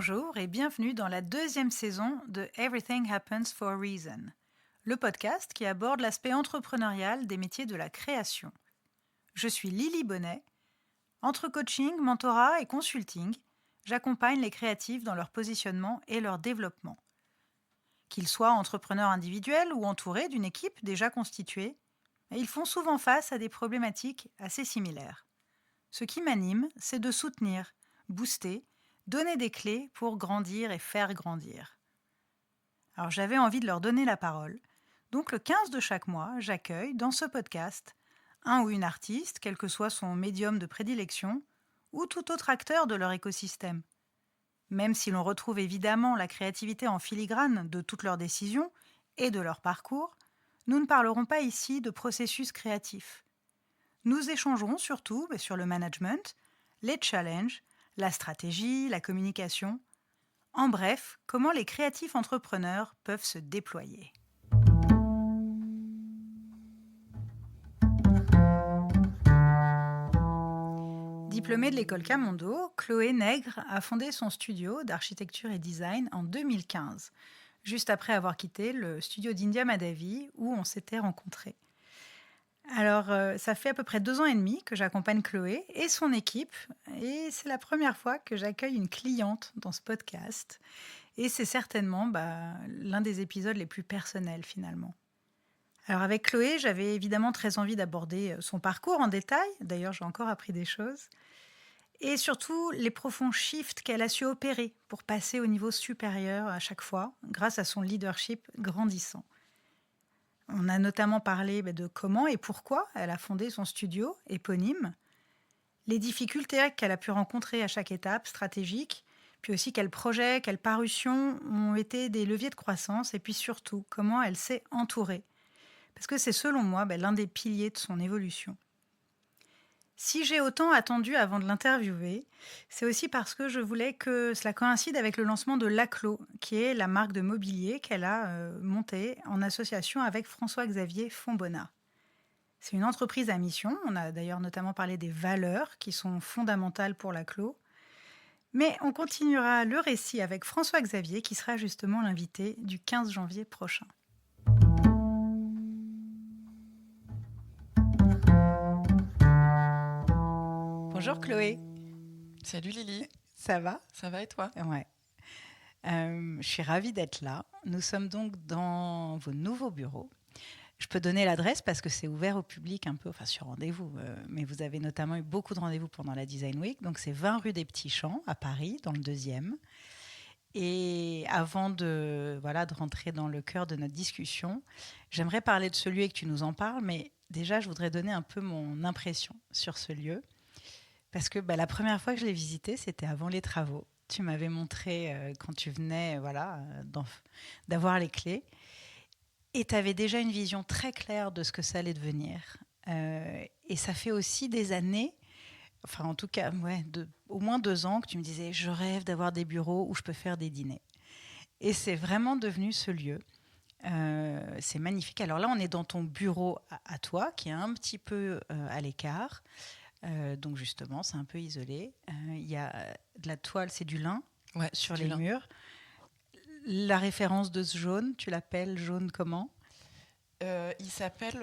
Bonjour et bienvenue dans la deuxième saison de Everything Happens for a Reason, le podcast qui aborde l'aspect entrepreneurial des métiers de la création. Je suis Lily Bonnet. Entre coaching, mentorat et consulting, j'accompagne les créatifs dans leur positionnement et leur développement. Qu'ils soient entrepreneurs individuels ou entourés d'une équipe déjà constituée, ils font souvent face à des problématiques assez similaires. Ce qui m'anime, c'est de soutenir, booster, donner des clés pour grandir et faire grandir. Alors j'avais envie de leur donner la parole. Donc le 15 de chaque mois, j'accueille dans ce podcast un ou une artiste, quel que soit son médium de prédilection, ou tout autre acteur de leur écosystème. Même si l'on retrouve évidemment la créativité en filigrane de toutes leurs décisions et de leur parcours, nous ne parlerons pas ici de processus créatifs. Nous échangerons surtout sur le management, les challenges, la stratégie, la communication. En bref, comment les créatifs entrepreneurs peuvent se déployer. Diplômée de l'école Camondo, Chloé Nègre a fondé son studio d'architecture et design en 2015, juste après avoir quitté le studio d'India Madhavi où on s'était rencontrés. Alors, ça fait à peu près 2 ans et demi que j'accompagne Chloé et son équipe et c'est la première fois que j'accueille une cliente dans ce podcast et c'est certainement l'un des épisodes les plus personnels finalement. Alors avec Chloé, j'avais évidemment très envie d'aborder son parcours en détail, d'ailleurs j'ai encore appris des choses, et surtout les profonds shifts qu'elle a su opérer pour passer au niveau supérieur à chaque fois grâce à son leadership grandissant. On a notamment parlé de comment et pourquoi elle a fondé son studio éponyme, les difficultés qu'elle a pu rencontrer à chaque étape stratégique, puis aussi quels projets, quelles parutions ont été des leviers de croissance, et puis surtout comment elle s'est entourée. Parce que c'est selon moi l'un des piliers de son évolution. Si j'ai autant attendu avant de l'interviewer, c'est aussi parce que je voulais que cela coïncide avec le lancement de Laclos, qui est la marque de mobilier qu'elle a montée en association avec François-Xavier Fontbonnat. C'est une entreprise à mission, on a d'ailleurs notamment parlé des valeurs qui sont fondamentales pour Laclos. Mais on continuera le récit avec François-Xavier qui sera justement l'invité du 15 janvier prochain. Bonjour Chloé. Salut Lily. Ça va ? Ça va et toi ? Ouais. Je suis ravie d'être là. Nous sommes donc dans vos nouveaux bureaux. Je peux donner l'adresse parce que c'est ouvert au public un peu, enfin sur rendez-vous. Mais vous avez notamment eu beaucoup de rendez-vous pendant la Design Week. Donc c'est 20 rue des Petits Champs à Paris, dans le 2e. Et avant de rentrer dans le cœur de notre discussion, j'aimerais parler de ce lieu et que tu nous en parles. Mais déjà, je voudrais donner un peu mon impression sur ce lieu. Parce que la première fois que je l'ai visité, c'était avant les travaux. Tu m'avais montré quand tu venais d'avoir les clés. Et tu avais déjà une vision très claire de ce que ça allait devenir. Et ça fait aussi des années, enfin en tout cas au moins 2 ans que tu me disais « je rêve d'avoir des bureaux où je peux faire des dîners ». Et c'est vraiment devenu ce lieu. C'est magnifique. Alors là, on est dans ton bureau à toi, qui est un petit peu à l'écart. Donc justement, c'est un peu isolé. Il y a de la toile, c'est du lin sur les murs. La référence de ce jaune, tu l'appelles jaune comment ? Il s'appelle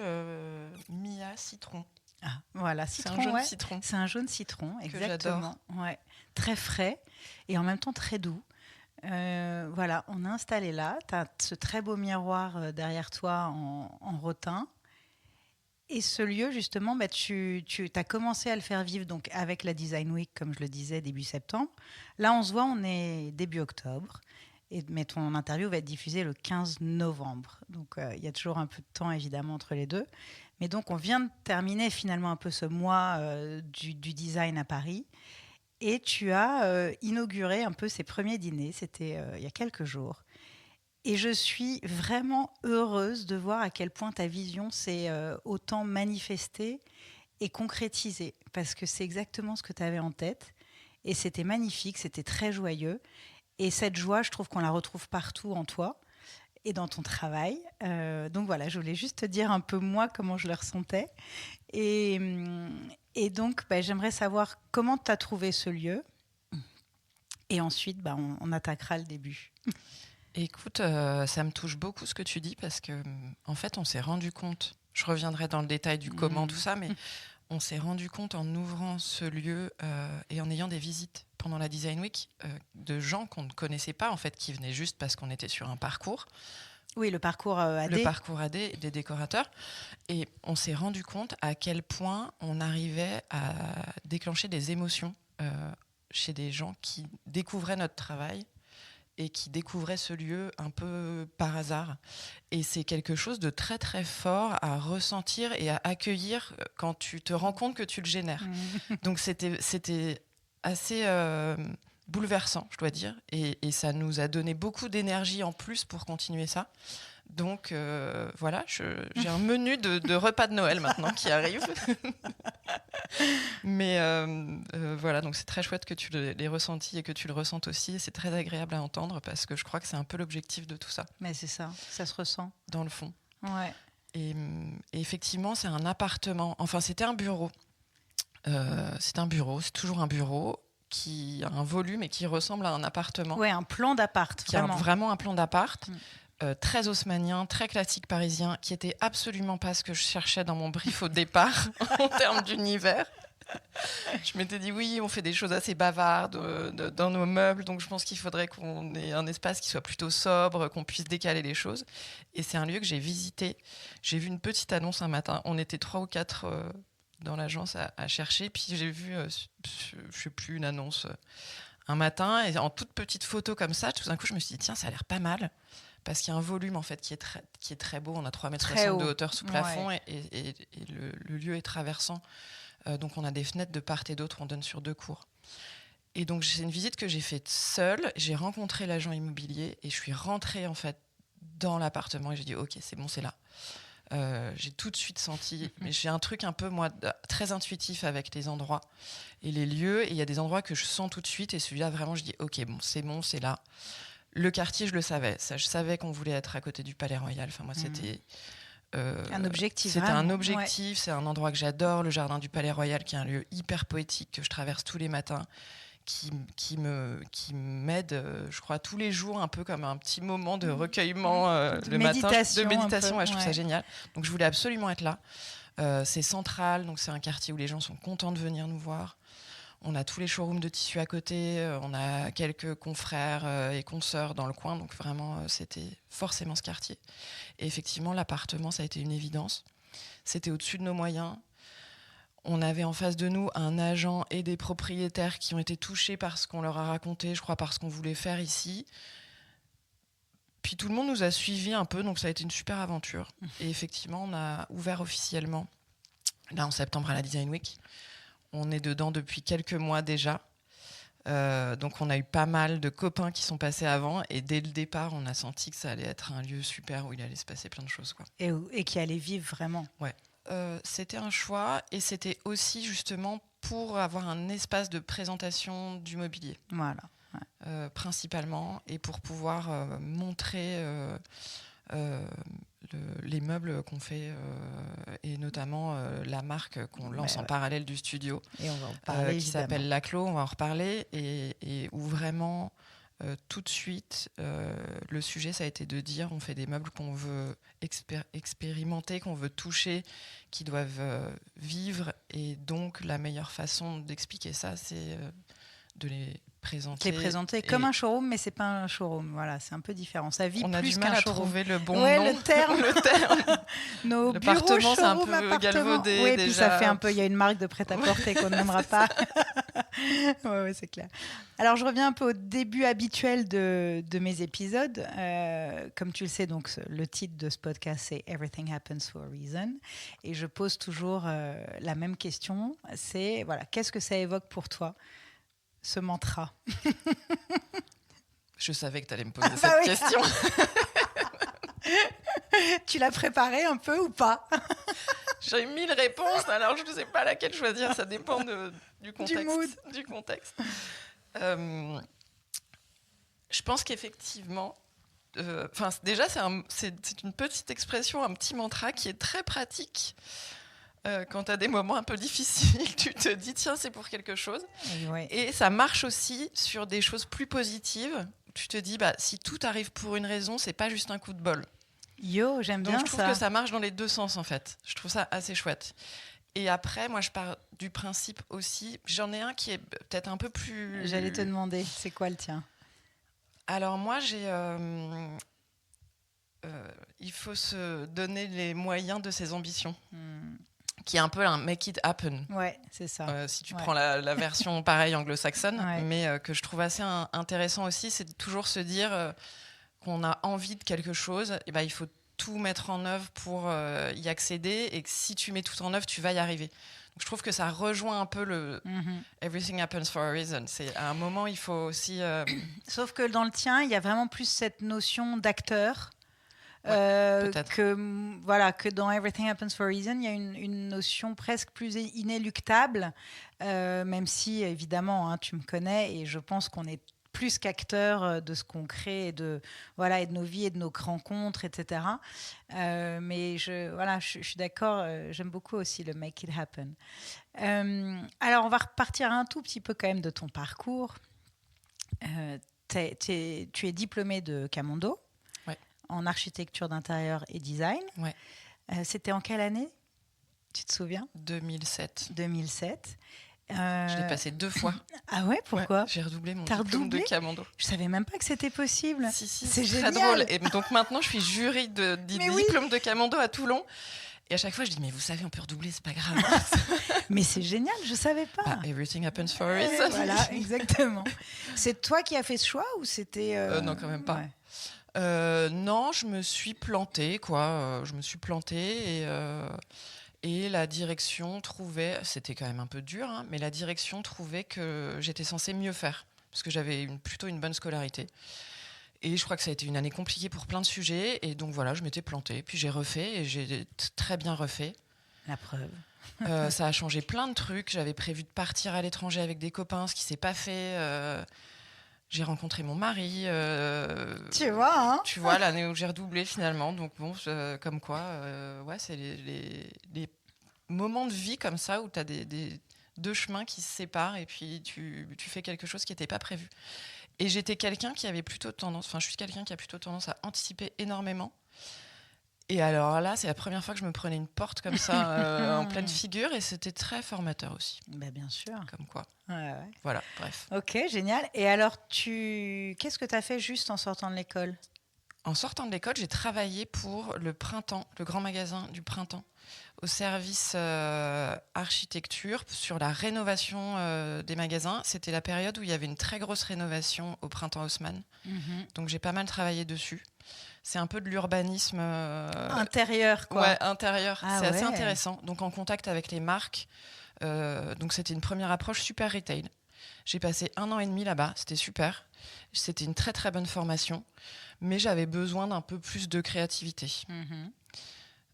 Mia Citron. Ah, voilà, citron, c'est un jaune citron. C'est un jaune citron, exactement. Que j'adore. Très frais et en même temps très doux. On a installé là. Tu as ce très beau miroir derrière toi en rotin. Et ce lieu, justement, tu as commencé à le faire vivre donc, avec la Design Week, comme je le disais, début septembre. Là, on se voit, on est début octobre. Mais ton interview va être diffusée le 15 novembre. Donc, il y a toujours un peu de temps, évidemment, entre les deux. Mais donc, on vient de terminer finalement un peu ce mois du design à Paris. Et tu as inauguré un peu ces premiers dîners. C'était il y a quelques jours. Et je suis vraiment heureuse de voir à quel point ta vision s'est autant manifestée et concrétisée. Parce que c'est exactement ce que tu avais en tête. Et c'était magnifique, c'était très joyeux. Et cette joie, je trouve qu'on la retrouve partout en toi et dans ton travail. Donc voilà, je voulais juste te dire un peu moi comment je le ressentais. Et donc, j'aimerais savoir comment tu as trouvé ce lieu. Et ensuite, on attaquera le début. Écoute, ça me touche beaucoup ce que tu dis parce que, en fait, on s'est rendu compte, je reviendrai dans le détail du comment, tout ça, mais on s'est rendu compte en ouvrant ce lieu et en ayant des visites pendant la Design Week de gens qu'on ne connaissait pas, en fait, qui venaient juste parce qu'on était sur un parcours. Oui, le parcours AD. Le parcours AD des décorateurs. Et on s'est rendu compte à quel point on arrivait à déclencher des émotions chez des gens qui découvraient notre travail et qui découvraient ce lieu un peu par hasard. Et c'est quelque chose de très très fort à ressentir et à accueillir quand tu te rends compte que tu le génères. Donc c'était assez bouleversant, je dois dire, et ça nous a donné beaucoup d'énergie en plus pour continuer ça. Donc voilà, j'ai un menu de repas de Noël maintenant qui arrive. Mais voilà, donc c'est très chouette que tu l'aies ressenti et que tu le ressentes aussi. Et c'est très agréable à entendre parce que je crois que c'est un peu l'objectif de tout ça. Mais c'est ça, ça se ressent. Dans le fond. Ouais. Et effectivement, c'est un appartement. Enfin, c'était un bureau. C'est toujours un bureau qui a un volume et qui ressemble à un appartement. Ouais, un plan d'appart. Qui a vraiment un plan d'appart. Très haussmannien, très classique parisien, qui était absolument pas ce que je cherchais dans mon brief au départ en termes d'univers. Je m'étais dit oui, on fait des choses assez bavardes dans nos meubles, donc je pense qu'il faudrait qu'on ait un espace qui soit plutôt sobre, qu'on puisse décaler les choses. Et c'est un lieu que j'ai visité. J'ai vu une petite annonce un matin. On était 3 ou 4 dans l'agence à chercher, puis j'ai vu, je sais plus, une annonce un matin, et en toute petite photo comme ça, tout d'un coup, je me suis dit tiens, ça a l'air pas mal. Parce qu'il y a un volume en fait qui est très beau. On a 3,60 m de hauteur sous plafond, ouais. et le lieu est traversant. Donc on a des fenêtres de part et d'autre, on donne sur 2 cours. Et donc c'est une visite que j'ai faite seule. J'ai rencontré l'agent immobilier et je suis rentrée en fait dans l'appartement et j'ai dit ok, c'est bon, c'est là. J'ai tout de suite senti, mais j'ai un truc un peu moi très intuitif avec les endroits et les lieux. Et il y a des endroits que je sens tout de suite et celui-là vraiment je dis ok, bon, c'est là. Le quartier, je le savais. Ça, je savais qu'on voulait être à côté du Palais Royal. Enfin, moi, c'était un objectif. C'était vraiment. Un objectif. Ouais. C'est un endroit que j'adore, le jardin du Palais Royal, qui est un lieu hyper poétique que je traverse tous les matins, qui m'aide, je crois, tous les jours, un peu comme un petit moment de recueillement le matin, de méditation. Ouais, je trouve ça génial. Donc, je voulais absolument être là. C'est central, donc c'est un quartier où les gens sont contents de venir nous voir. On a tous les showrooms de tissus à côté, on a quelques confrères et consoeurs dans le coin, donc vraiment, c'était forcément ce quartier. Et effectivement, l'appartement, ça a été une évidence. C'était au-dessus de nos moyens. On avait en face de nous un agent et des propriétaires qui ont été touchés par ce qu'on leur a raconté, je crois, par ce qu'on voulait faire ici. Puis tout le monde nous a suivis un peu, donc ça a été une super aventure. Et effectivement, on a ouvert officiellement, là en septembre à la Design Week. On est dedans depuis quelques mois déjà. Donc on a eu pas mal de copains qui sont passés avant. Et dès le départ, on a senti que ça allait être un lieu super où il allait se passer plein de choses, quoi. Et qui allait vivre vraiment. Ouais. C'était un choix et c'était aussi justement pour avoir un espace de présentation du mobilier. Voilà. Ouais. Principalement. Et pour pouvoir montrer... les meubles qu'on fait et notamment la marque qu'on lance en parallèle du studio et on va en parler, qui s'appelle Laclos, on va en reparler et où vraiment tout de suite le sujet ça a été de dire on fait des meubles qu'on veut expérimenter, qu'on veut toucher, qui doivent vivre et donc la meilleure façon d'expliquer ça c'est de les présenter comme un showroom, mais c'est pas un showroom. Voilà, c'est un peu différent. Ça vit on a plus du mal qu'un à showroom. trouver le bon nom. Le terme. Nos L'appartement, c'est un peu galvaudé. Oui, déjà. Puis ça fait un peu. Il y a une marque de prêt-à-porter qu'on n'aimera pas. ouais, c'est clair. Alors, je reviens un peu au début habituel de mes épisodes. Comme tu le sais, donc le titre de ce podcast, c'est Everything Happens for a Reason. Et je pose toujours la même question. C'est voilà, qu'est-ce que ça évoque pour toi? Ce mantra. Je savais que tu allais me poser cette question. Tu l'as préparé un peu ou pas? J'ai 1000 réponses, alors je ne sais pas laquelle choisir. Ça dépend du contexte. Du contexte. Je pense qu'effectivement, déjà c'est une petite expression, un petit mantra qui est très pratique quand tu as des moments un peu difficiles, tu te dis tiens, c'est pour quelque chose. Et ça marche aussi sur des choses plus positives. Tu te dis si tout arrive pour une raison, c'est pas juste un coup de bol. J'aime bien ça. Donc je trouve que ça marche dans les deux sens en fait. Je trouve ça assez chouette. Et après, moi je pars du principe aussi, j'en ai un qui est peut-être un peu plus... J'allais te demander, c'est quoi le tien ? Alors moi j'ai... il faut se donner les moyens de ses ambitions. Qui est un peu un make it happen. Ouais, c'est ça. Si tu prends la version pareille anglo-saxonne, mais que je trouve assez intéressant aussi, c'est de toujours se dire qu'on a envie de quelque chose, et il faut tout mettre en œuvre pour y accéder, et que si tu mets tout en œuvre, tu vas y arriver. Donc, je trouve que ça rejoint un peu le everything happens for a reason. C'est à un moment, il faut aussi... Sauf que dans le tien, il y a vraiment plus cette notion d'acteur. Que dans Everything Happens for a Reason, il y a une notion presque plus inéluctable, même si évidemment tu me connais et je pense qu'on est plus qu'acteur de ce qu'on crée et de nos vies et de nos rencontres, etc. Mais je suis d'accord, j'aime beaucoup aussi le Make It Happen. Alors on va repartir un tout petit peu quand même de ton parcours. Tu es diplômé de Camondo en architecture d'intérieur et design. Ouais. C'était en quelle année ? Tu te souviens ? 2007. 2007. Je l'ai passé 2 fois. Ah ouais, pourquoi ? J'ai redoublé mon diplôme de Camondo. Je savais même pas que c'était possible. Si, c'est génial. Très drôle. Et donc maintenant, je suis jury du diplôme de Camondo à Toulon. Et à chaque fois, je dis, mais vous savez, on peut redoubler, c'est pas grave. Mais c'est génial, je savais pas. Everything happens for a reason. Voilà, exactement. C'est toi qui as fait ce choix ou c'était... Non, quand même pas. Ouais. Non, je me suis plantée, je me suis plantée et la direction trouvait, c'était quand même un peu dur, mais la direction trouvait que j'étais censée mieux faire parce que j'avais plutôt une bonne scolarité. Et je crois que ça a été une année compliquée pour plein de sujets. Et donc voilà, je m'étais plantée. Puis j'ai refait et j'ai très bien refait. La preuve. Ça a changé plein de trucs. J'avais prévu de partir à l'étranger avec des copains, ce qui ne s'est pas fait. J'ai rencontré mon mari. Tu vois, Tu vois, l'année où j'ai redoublé finalement. Donc bon, comme quoi, c'est les moments de vie comme ça où tu as des deux chemins qui se séparent et puis tu fais quelque chose qui n'était pas prévu. Et j'étais quelqu'un qui avait plutôt tendance, je suis quelqu'un qui a plutôt tendance à anticiper énormément. Et alors là, c'est la première fois que je me prenais une porte comme ça en pleine figure et c'était très formateur aussi. Bien sûr. Comme quoi. Ouais. Voilà, bref. Ok, génial. Et alors, qu'est-ce que tu as fait juste en sortant de l'école ? En sortant de l'école, j'ai travaillé pour le Printemps, le grand magasin du Printemps, au service architecture, sur la rénovation des magasins. C'était la période où il y avait une très grosse rénovation au Printemps Haussmann. Donc j'ai pas mal travaillé dessus. C'est un peu de l'urbanisme... intérieur, quoi. Ouais, intérieur. C'est assez intéressant. Donc en contact avec les marques. Donc c'était une première approche super retail. J'ai passé 1 an et demi là-bas. C'était super. C'était une très très bonne formation. Mais j'avais besoin d'un peu plus de créativité.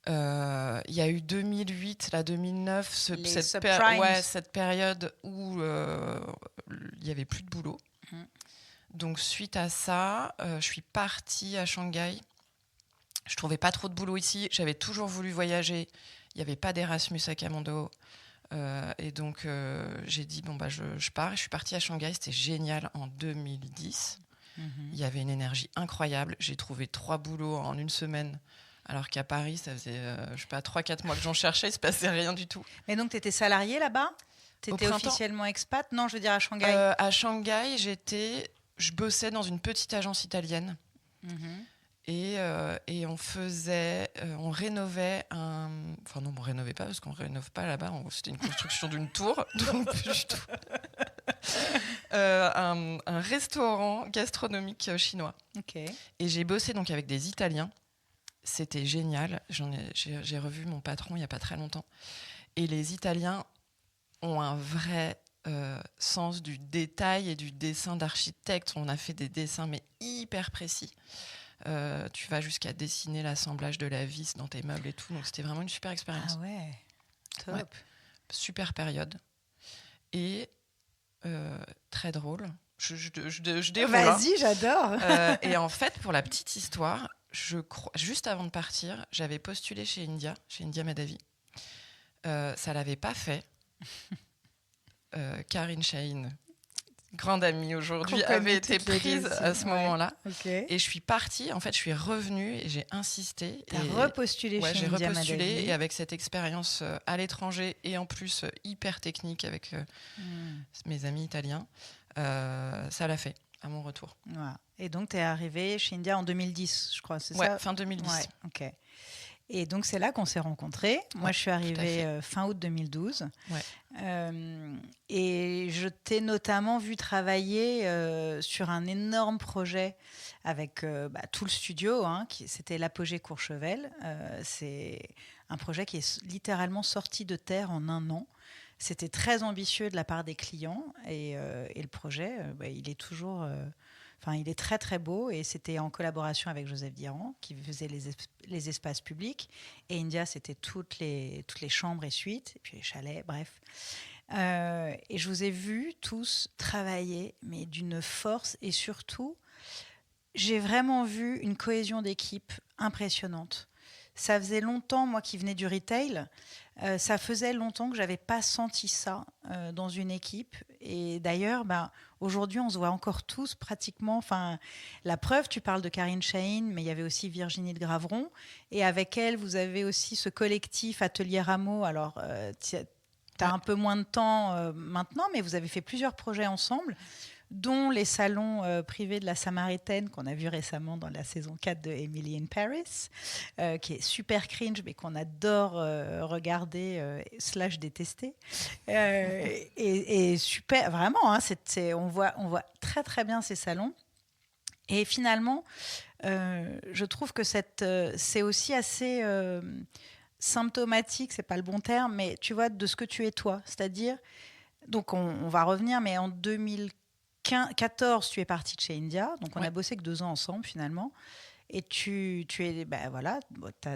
Il y a eu 2008, 2009, cette période où il n'y avait plus de boulot. Donc suite à ça, je suis partie à Shanghai. Je ne trouvais pas trop de boulot ici. J'avais toujours voulu voyager. Il n'y avait pas d'Erasmus à Camondo. Et donc j'ai dit, je pars. Et je suis partie à Shanghai. C'était génial en 2010. Il y avait une énergie incroyable. J'ai trouvé 3 boulots en 1 semaine. Alors qu'à Paris, ça faisait 3-4 mois que j'en cherchais, il ne se passait rien du tout. Mais donc, tu étais salariée là-bas ? Tu étais officiellement expat ? Non, je veux dire à Shanghai. À Shanghai, je bossais dans une petite agence italienne. Et on rénovait un... Enfin non, on rénovait pas parce qu'on rénove pas là-bas. C'était une construction d'une tour, donc plus du tout. Un restaurant gastronomique chinois. Okay. Et j'ai bossé donc avec des Italiens. C'était génial. J'ai revu mon patron il y a pas très longtemps. Et les Italiens ont un vrai sens du détail et du dessin d'architecte. On a fait des dessins mais hyper précis. Tu vas jusqu'à dessiner l'assemblage de la vis dans tes meubles et tout. Donc c'était vraiment une super expérience. Ah ouais, top. Ouais. Super période. Et très drôle. Je déroule. Vas-y, j'adore. Et en fait, pour la petite histoire, juste avant de partir, j'avais postulé chez India Madhavi. Ça l'avait pas fait. Karine Chahine, grande amie aujourd'hui, avait été prise à ce moment-là. Okay. Et je suis partie, en fait, je suis revenue et j'ai insisté. T'as repostulé chez India j'ai repostulé Madhavi. Et avec cette expérience à l'étranger et en plus hyper technique avec mes amis italiens, ça l'a fait à mon retour. Voilà. Et donc, t'es arrivée chez India en 2010, je crois, c'est ça? Fin 2010. Ouais, ok. Et donc, c'est là qu'on s'est rencontrés. Moi, je suis arrivée fin août 2012. Ouais. Et je t'ai notamment vu travailler sur un énorme projet avec tout le studio. C'était l'Apogée Courchevel. C'est un projet qui est littéralement sorti de terre en un an. C'était très ambitieux de la part des clients. Et le projet, il est toujours... il est très très beau et c'était en collaboration avec Joseph Diran qui faisait les espaces publics et India c'était toutes les chambres et suites et puis les chalets, bref. Et je vous ai vus tous travailler mais d'une force et surtout j'ai vraiment vu une cohésion d'équipe impressionnante. Ça faisait longtemps, moi qui venais du retail, ça faisait longtemps que je n'avais pas senti ça dans une équipe. Et d'ailleurs, aujourd'hui, on se voit encore tous pratiquement. La preuve, tu parles de Karine Chahine, mais il y avait aussi Virginie de Graveron. Et avec elle, vous avez aussi ce collectif Atelier Rameau. Alors, tu as un peu moins de temps maintenant, mais vous avez fait plusieurs projets ensemble, dont les salons privés de la Samaritaine qu'on a vu récemment dans la saison 4 de Emily in Paris, qui est super cringe, mais qu'on adore regarder / détester. Et super, vraiment, on voit très très bien ces salons. Et finalement, je trouve que c'est aussi assez symptomatique, c'est pas le bon terme, mais tu vois, de ce que tu es toi. C'est-à-dire, donc on va revenir, mais en 2014, tu es partie de chez India, donc on a bossé que 2 ans ensemble finalement. Et tu es,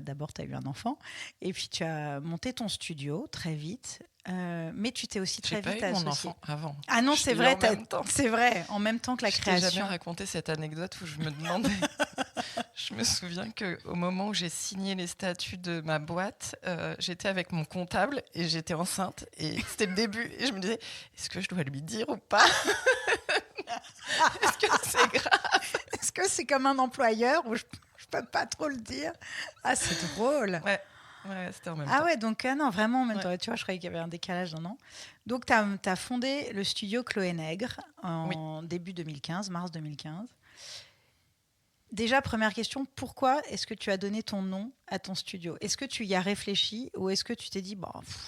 d'abord tu as eu un enfant, et puis tu as monté ton studio très vite, mais tu t'es aussi très vite associée. J'ai pas eu mon enfant avant. Ah non, c'est vrai, c'est vrai, en même temps que la création. Je t'ai jamais raconté cette anecdote où je me demandais. Je me souviens qu'au moment où j'ai signé les statuts de ma boîte, j'étais avec mon comptable et j'étais enceinte, et c'était le début, et je me disais, est-ce que je dois lui dire ou pas? Est-ce que c'est grave? Est-ce que c'est comme un employeur où je peux pas trop le dire? Ah, c'est drôle. Ouais, c'était en même temps. Ah ouais, donc non, vraiment en même temps. Tu vois, je croyais qu'il y avait un décalage d'un an. Donc, tu as fondé le studio Chloé Nègre en début 2015, mars 2015. Déjà, première question, pourquoi est-ce que tu as donné ton nom à ton studio? Est-ce que tu y as réfléchi ou est-ce que tu t'es dit,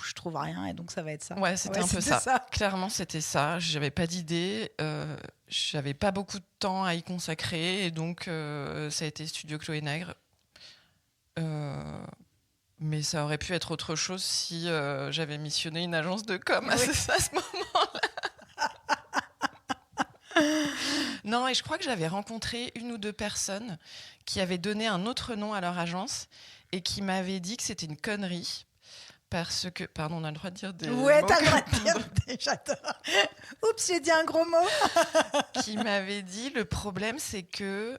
je trouve rien et donc ça va être ça? Ouais, c'était un peu ça. Clairement, c'était ça. J'avais pas d'idée. J'avais pas beaucoup de temps à y consacrer et donc ça a été Studio Chloé Nègre. Mais ça aurait pu être autre chose si j'avais missionné une agence de com à ce moment-là. Non, et je crois que j'avais rencontré 1 ou 2 personnes qui avaient donné un autre nom à leur agence et qui m'avaient dit que c'était une connerie. Parce que... Pardon, on a le droit de dire des mots. Ouais, t'as le droit de dire des... J'adore. Oups, j'ai dit un gros mot. Qui m'avait dit, le problème, c'est que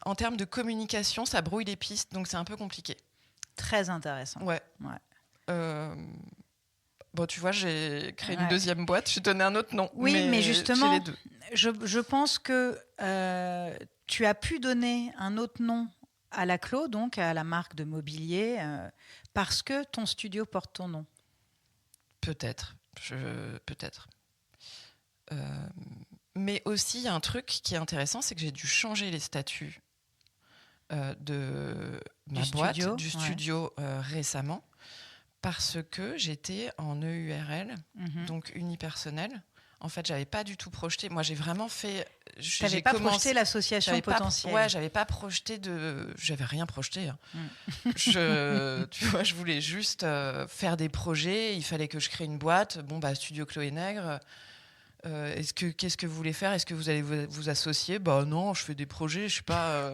en termes de communication, ça brouille les pistes, donc c'est un peu compliqué. Très intéressant. Ouais. Bon, tu vois, j'ai créé une 2e boîte, j'ai donné un autre nom. Oui, mais justement, les 2. Je pense que tu as pu donner un autre nom à la Clos, donc à la marque de mobilier, parce que ton studio porte ton nom. Peut-être. Mais aussi, il y a un truc qui est intéressant, c'est que j'ai dû changer les statuts de ma boîte, du studio récemment, parce que j'étais en EURL, donc unipersonnel. En fait, j'avais pas du tout projeté. Moi, j'ai vraiment fait. T'avais pas projeté l'association potentielle. J'avais pas projeté de. J'avais rien projeté. Tu vois, je voulais juste faire des projets. Il fallait que je crée une boîte. Studio Chloé Nègre. Qu'est-ce que vous voulez faire? Est-ce que vous allez vous associer? Non, je fais des projets. Je sais pas.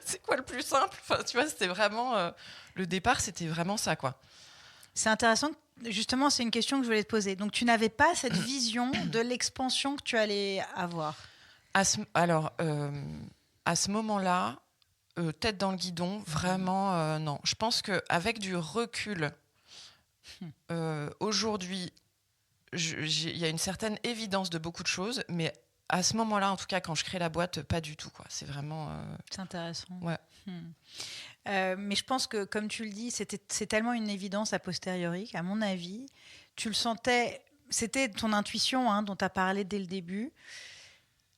C'est quoi le plus simple? Enfin, tu vois, c'était vraiment le départ. C'était vraiment ça, quoi. C'est intéressant. Justement, c'est une question que je voulais te poser. Donc, tu n'avais pas cette vision de l'expansion que tu allais avoir? À ce moment-là, Tête dans le guidon, vraiment, non. Je pense qu'avec du recul, aujourd'hui, il y a une certaine évidence de beaucoup de choses, mais à ce moment-là, en tout cas, quand je crée la boîte, pas du tout, quoi. C'est vraiment... C'est intéressant. Ouais. Mais je pense que, comme tu le dis, c'est tellement une évidence a posteriori qu'à mon avis, tu le sentais, c'était ton intuition dont tu as parlé dès le début.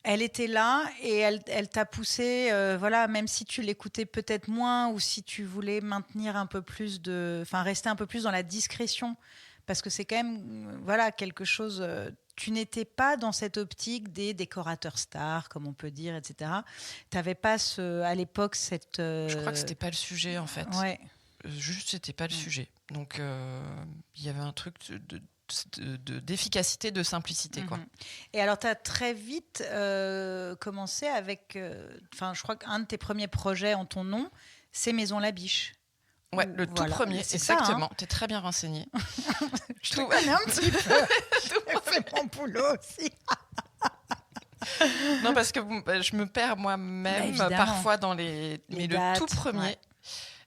Elle était là et elle t'a poussé, voilà, même si tu l'écoutais peut-être moins ou si tu voulais maintenir un peu plus rester un peu plus dans la discrétion, parce que c'est quand même, voilà, quelque chose. Tu n'étais pas dans cette optique des décorateurs stars, comme on peut dire, etc. Tu n'avais pas à l'époque cette. Je crois que c'était pas le sujet en fait. Ouais. Juste, c'était pas le sujet. Donc, il y avait un truc d'efficacité, de simplicité, quoi. Et alors, tu as très vite commencé avec... je crois qu'un de tes premiers projets en ton nom, c'est Maison Labiche. Ouais, le tout premier, c'est exactement. Tu es très bien renseigné. Je te connais un petit peu. J'ai fait mon boulot aussi. Non, parce que je me perds moi-même parfois dans mais dates, le tout premier... Ouais.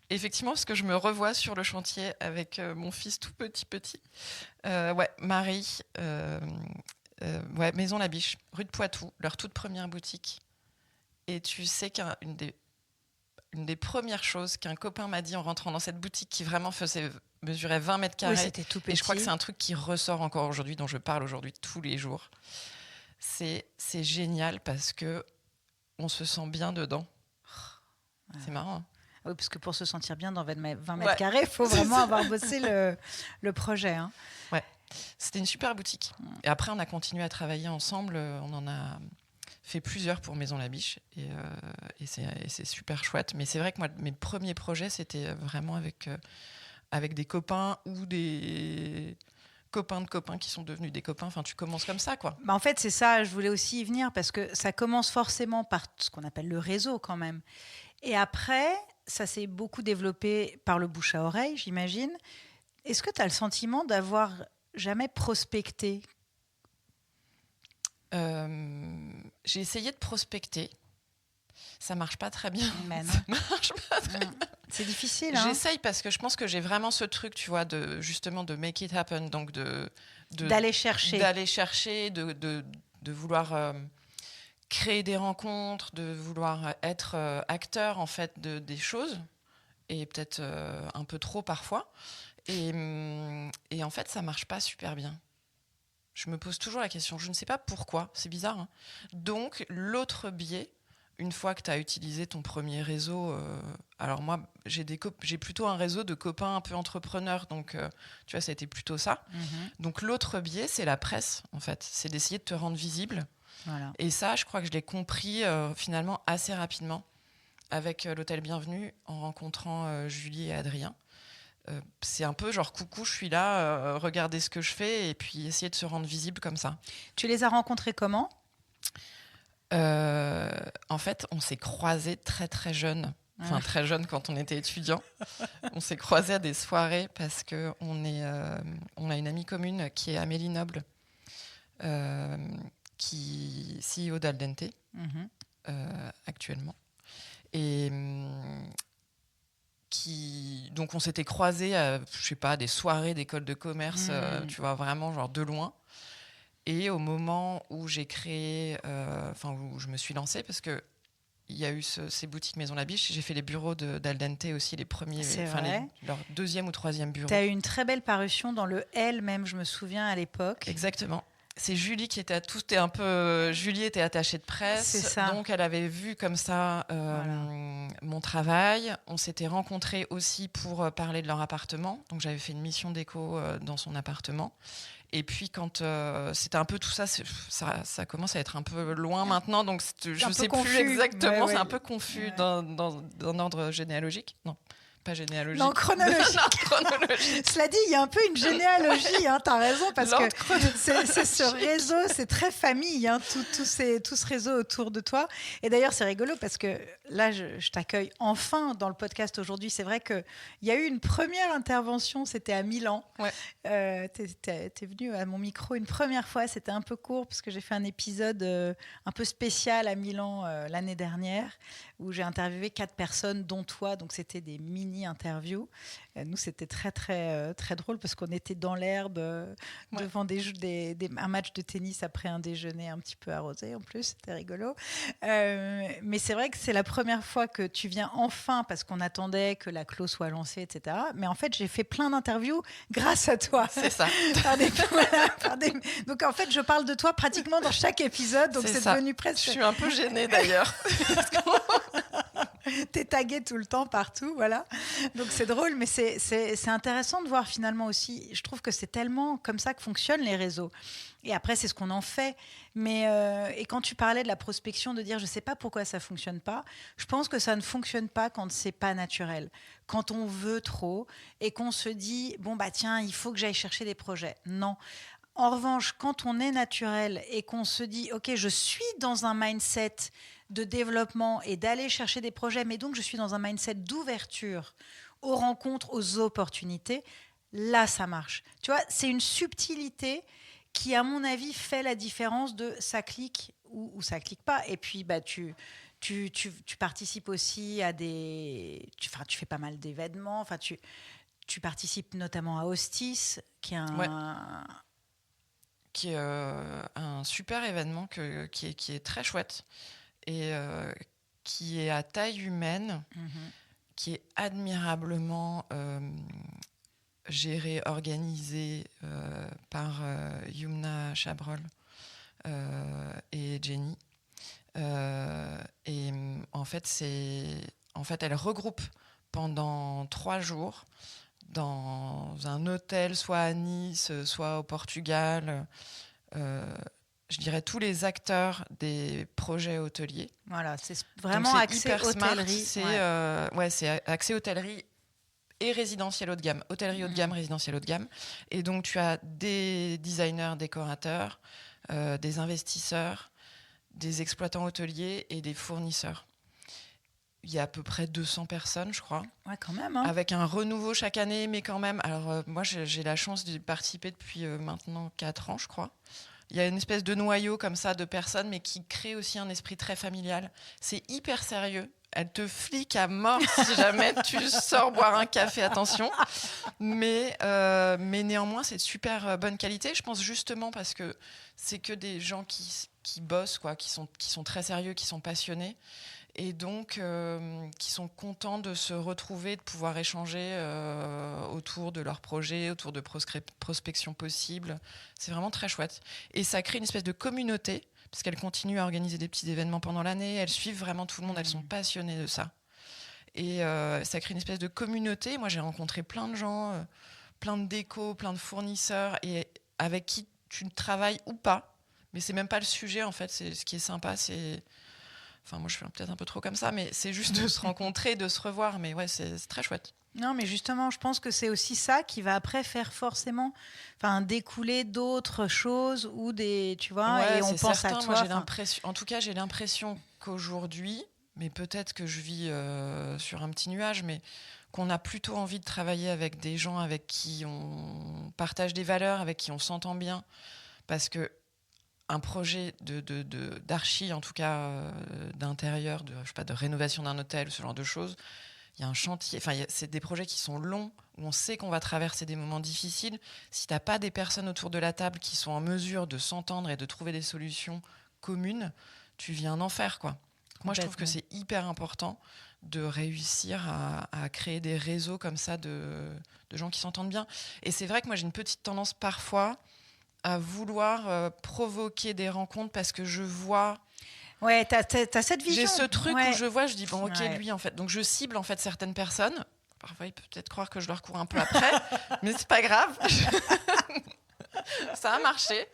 Effectivement, parce que je me revois sur le chantier avec mon fils tout petit. Marie, Maison Labiche, rue de Poitou, leur toute première boutique. Et tu sais qu'une des premières choses qu'un copain m'a dit en rentrant dans cette boutique, qui vraiment mesurait 20 mètres carrés, c'était tout petit. Et je crois que c'est un truc qui ressort encore aujourd'hui, dont je parle aujourd'hui tous les jours. C'est génial parce que on se sent bien dedans. C'est marrant, hein. Oui, parce que pour se sentir bien dans 20 mètres carrés, il faut vraiment avoir bossé le projet. Hein. Ouais, c'était une super boutique. Et après, on a continué à travailler ensemble. On en a fait plusieurs pour Maison Labiche. Et c'est super chouette. Mais c'est vrai que moi, mes premiers projets, c'était vraiment avec des copains ou des copains de copains qui sont devenus des copains. Enfin, tu commences comme ça, quoi. En fait, c'est ça. Je voulais aussi y venir parce que ça commence forcément par ce qu'on appelle le réseau, quand même. Et après... Ça s'est beaucoup développé par le bouche à oreille, j'imagine. Est-ce que tu as le sentiment d'avoir jamais prospecté ? J'ai essayé de prospecter. Ça marche pas très bien. Ça marche pas très bien. C'est difficile. J'essaye parce que je pense que j'ai vraiment ce truc, tu vois, justement de make it happen, donc d'aller chercher, de vouloir... créer des rencontres, de vouloir être acteur en fait des choses, et peut-être un peu trop parfois. Et en fait, ça marche pas super bien. Je me pose toujours la question, je ne sais pas pourquoi, c'est bizarre. Hein. Donc, l'autre biais, une fois que tu as utilisé ton premier réseau, alors moi, j'ai plutôt un réseau de copains un peu entrepreneurs, donc tu vois, ça a été plutôt ça. Donc, l'autre biais, c'est la presse, en fait. C'est d'essayer de te rendre visible. Voilà. Et ça, je crois que je l'ai compris finalement assez rapidement avec l'Hôtel Bienvenue, en rencontrant Julie et Adrien. C'est un peu genre coucou, je suis là, regardez ce que je fais, et puis essayer de se rendre visible comme ça. Tu les as rencontrés comment ? En fait, on s'est croisés très très jeunes. Enfin, très jeunes quand on était étudiants. On s'est croisés à des soirées parce qu'on a une amie commune qui est Amélie Noble, qui est CEO d'Aldente actuellement. Et donc on s'était croisés à, je sais pas, des soirées d'école de commerce, tu vois, vraiment genre de loin. Et au moment où j'ai créé, où je me suis lancée, parce que il y a eu ces boutiques Maison Labiche, j'ai fait les bureaux d'Aldente aussi, les premiers, leur deuxième ou troisième bureau. Tu as eu une très belle parution dans le Elle même, je me souviens à l'époque. Exactement. C'est Julie qui était Julie était attachée de presse, c'est ça. Donc elle avait vu comme ça mon travail. On s'était rencontrés aussi pour parler de leur appartement. Donc j'avais fait une mission d'éco dans son appartement. Et puis quand c'était un peu tout ça, ça commence à être un peu loin maintenant, donc je ne sais plus exactement. Ouais. C'est un peu confus d'un ordre généalogique. Non, pas généalogique. Non, chronologique. Non, chronologique. Cela dit, il y a un peu une généalogie, hein, t'as raison, parce que c'est ce réseau, c'est très famille, hein, tout ce réseau autour de toi. Et d'ailleurs, c'est rigolo parce que là, je t'accueille enfin dans le podcast aujourd'hui. C'est vrai qu'il y a eu une première intervention, c'était à Milan. Ouais. T'es venu à mon micro une première fois, c'était un peu court parce que j'ai fait un épisode un peu spécial à Milan l'année dernière où j'ai interviewé 4 personnes, dont toi, donc c'était des mini-interviews. Nous, c'était très, très, très drôle parce qu'on était dans l'herbe devant un match de tennis après un déjeuner un petit peu arrosé en plus, c'était rigolo. Mais c'est vrai que c'est la première fois que tu viens enfin parce qu'on attendait que la clo soit lancée, etc. Mais en fait, j'ai fait plein d'interviews grâce à toi. C'est ça. Donc en fait, je parle de toi pratiquement dans chaque épisode, donc c'est devenu presque... Je suis un peu gênée d'ailleurs. T'es tagué tout le temps partout, voilà. Donc c'est drôle, mais c'est intéressant de voir finalement aussi. Je trouve que c'est tellement comme ça que fonctionnent les réseaux. Et après, c'est ce qu'on en fait. Mais et quand tu parlais de la prospection, de dire je sais pas pourquoi ça fonctionne pas, je pense que ça ne fonctionne pas quand c'est pas naturel, quand on veut trop et qu'on se dit bon bah tiens, il faut que j'aille chercher des projets. Non. En revanche, quand on est naturel et qu'on se dit ok, je suis dans un mindset de développement et d'aller chercher des projets, mais donc je suis dans un mindset d'ouverture aux rencontres, aux opportunités, là ça marche. Tu vois, c'est une subtilité qui, à mon avis, fait la différence de ça clique ou ça clique pas. Et puis, bah, tu participes aussi à des... Tu fais pas mal d'événements. Enfin, tu participes notamment à Hostis, qui est un... Ouais. Qui est un super événement qui est très chouette et qui est à taille humaine, qui est admirablement géré, organisé par Yumna Chabrol et Jenny. Et en fait, elle regroupe pendant 3 jours dans un hôtel, soit à Nice, soit au Portugal, je dirais tous les acteurs des projets hôteliers. Voilà, c'est vraiment axé hôtellerie. C'est axé hôtellerie et résidentiel haut de gamme. Hôtellerie haut de gamme, résidentiel haut de gamme. Et donc, tu as des designers, décorateurs, des investisseurs, des exploitants hôteliers et des fournisseurs. Il y a à peu près 200 personnes, je crois. Ouais, quand même. Hein. Avec un renouveau chaque année, mais quand même. Alors, moi, j'ai la chance de participer depuis maintenant 4 ans, je crois. Il y a une espèce de noyau comme ça de personnes, mais qui crée aussi un esprit très familial. C'est hyper sérieux. Elle te flique à mort si jamais tu sors boire un café, attention. Mais néanmoins, c'est de super bonne qualité. Je pense justement parce que c'est que des gens qui bossent, quoi, qui sont très sérieux, qui sont passionnés. Et donc, qui sont contents de se retrouver, de pouvoir échanger autour de leurs projets, autour de prospection possible. C'est vraiment très chouette. Et ça crée une espèce de communauté, parce qu'elles continuent à organiser des petits événements pendant l'année. Elles suivent vraiment tout le monde, elles sont passionnées de ça. Et ça crée une espèce de communauté. Moi, j'ai rencontré plein de gens, plein de décos, plein de fournisseurs, et avec qui tu travailles ou pas. Mais c'est même pas le sujet, en fait. Ce qui est sympa, c'est... Enfin, moi, je fais peut-être un peu trop comme ça, mais c'est juste de se rencontrer, de se revoir. Mais ouais, c'est très chouette. Non, mais justement, je pense que c'est aussi ça qui va après faire forcément, découler d'autres choses ou des, tu vois, ouais, et on pense certain. à toi. Moi, j'ai l'impression, en tout cas, j'ai l'impression qu'aujourd'hui, mais peut-être que je vis sur un petit nuage, mais qu'on a plutôt envie de travailler avec des gens avec qui on partage des valeurs, avec qui on s'entend bien, parce que un projet d'archi, en tout cas d'intérieur, de rénovation d'un hôtel, ce genre de choses, il y a un chantier, c'est des projets qui sont longs, où on sait qu'on va traverser des moments difficiles. Si tu n'as pas des personnes autour de la table qui sont en mesure de s'entendre et de trouver des solutions communes, tu vis un enfer, quoi. Moi, je trouve que c'est hyper important de réussir à créer des réseaux comme ça de gens qui s'entendent bien. Et c'est vrai que moi, j'ai une petite tendance parfois à vouloir provoquer des rencontres parce que je vois... Ouais, t'as cette vision. J'ai ce truc où je vois, je dis, bon, ok, lui, en fait. Donc, je cible, en fait, certaines personnes. Parfois, il peut peut-être croire que je leur cours un peu après, mais c'est pas grave. Ça a marché.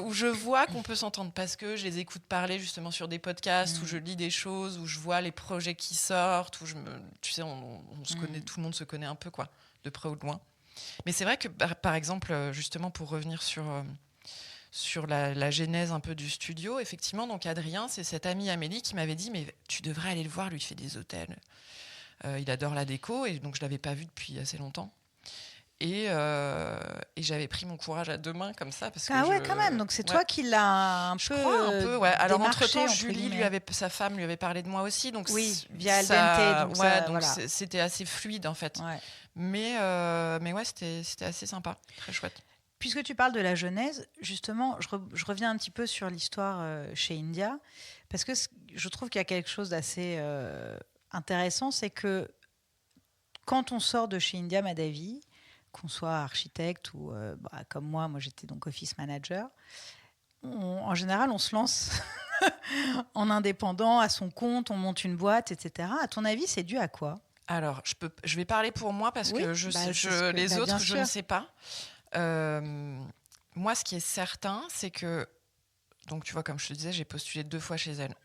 Où je vois qu'on peut s'entendre parce que je les écoute parler justement sur des podcasts, où je lis des choses, où je vois les projets qui sortent, où tu sais, on se connaît, tout le monde se connaît un peu, quoi, de près ou de loin. Mais c'est vrai que, par exemple, justement, pour revenir sur la genèse un peu du studio, effectivement, donc Adrien, c'est cette amie Amélie qui m'avait dit « Mais tu devrais aller le voir, lui, il fait des hôtels. Il adore la déco. » Et donc, je ne l'avais pas vu depuis assez longtemps. Et j'avais pris mon courage à deux mains comme ça. Parce que quand même. Donc, c'est toi qui l'as un peu. Je crois un peu, ouais. Alors, entre-temps, Julie, sa femme lui avait parlé de moi aussi. Donc via Al Dente. Donc, c'était assez fluide, en fait. Ouais. Mais ouais, c'était assez sympa. Très chouette. Puisque tu parles de la genèse, justement, je reviens un petit peu sur l'histoire chez India, parce que je trouve qu'il y a quelque chose d'assez intéressant, c'est que quand on sort de chez India Madhavi, qu'on soit architecte ou comme moi j'étais donc office manager, en général on se lance en indépendant, à son compte, on monte une boîte, etc. À ton avis, c'est dû à quoi ? Alors, je vais parler pour moi parce que les autres, je ne sais pas. Moi, ce qui est certain, c'est que, donc tu vois, comme je te disais, j'ai postulé 2 fois chez elle.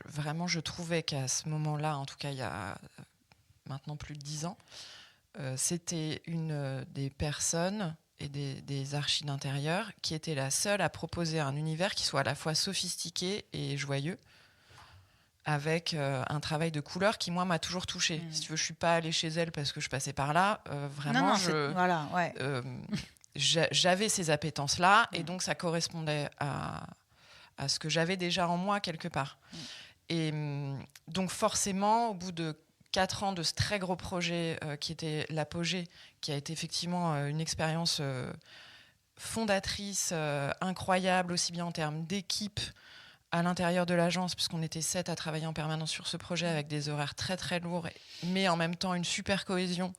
Vraiment, je trouvais qu'à ce moment-là, en tout cas il y a maintenant plus de 10 ans, c'était une des personnes et des archis d'intérieur qui était la seule à proposer un univers qui soit à la fois sophistiqué et joyeux, avec un travail de couleur qui, moi, m'a toujours touchée. Si tu veux, je ne suis pas allée chez elle parce que je passais par là. Vraiment, j'avais ces appétences-là et donc ça correspondait à ce que j'avais déjà en moi quelque part. Et donc forcément, au bout de 4 ans de ce très gros projet qui était l'apogée, qui a été effectivement une expérience fondatrice, incroyable, aussi bien en termes d'équipe, à l'intérieur de l'agence, puisqu'on était 7 à travailler en permanence sur ce projet avec des horaires très très lourds, mais en même temps une super cohésion,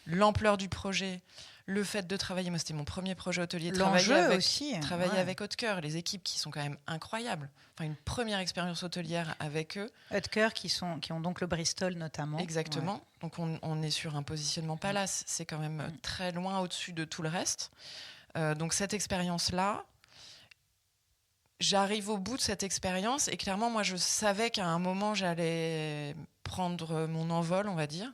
l'ampleur du projet, le fait de travailler, moi c'était mon premier projet hôtelier, travailler avec Haute-Cœur, les équipes qui sont quand même incroyables, enfin une première expérience hôtelière avec eux. Haute-Cœur qui ont donc le Bristol notamment. Exactement, donc on est sur un positionnement palace, c'est quand même très loin au-dessus de tout le reste. Donc cette expérience-là, j'arrive au bout de cette expérience et clairement, moi, je savais qu'à un moment, j'allais prendre mon envol, on va dire,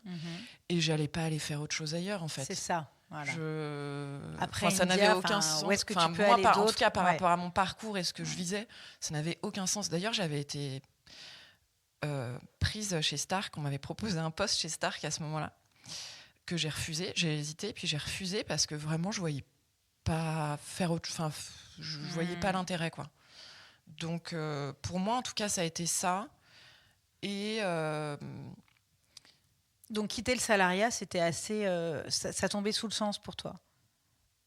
et j'allais pas aller faire autre chose ailleurs, en fait. C'est ça. Voilà. Après, ça n'avait aucun sens. Où est-ce que tu peux aller d'autre ? En tout cas, par rapport à mon parcours et ce que je visais, ça n'avait aucun sens. D'ailleurs, j'avais été prise chez Stark. On m'avait proposé un poste chez Stark à ce moment-là, que j'ai refusé. J'ai hésité, puis j'ai refusé parce que vraiment, je voyais pas faire autre. Enfin, je voyais pas l'intérêt, quoi. Donc, pour moi, en tout cas, ça a été ça. Et donc, quitter le salariat, c'était assez... ça tombait sous le sens pour toi ?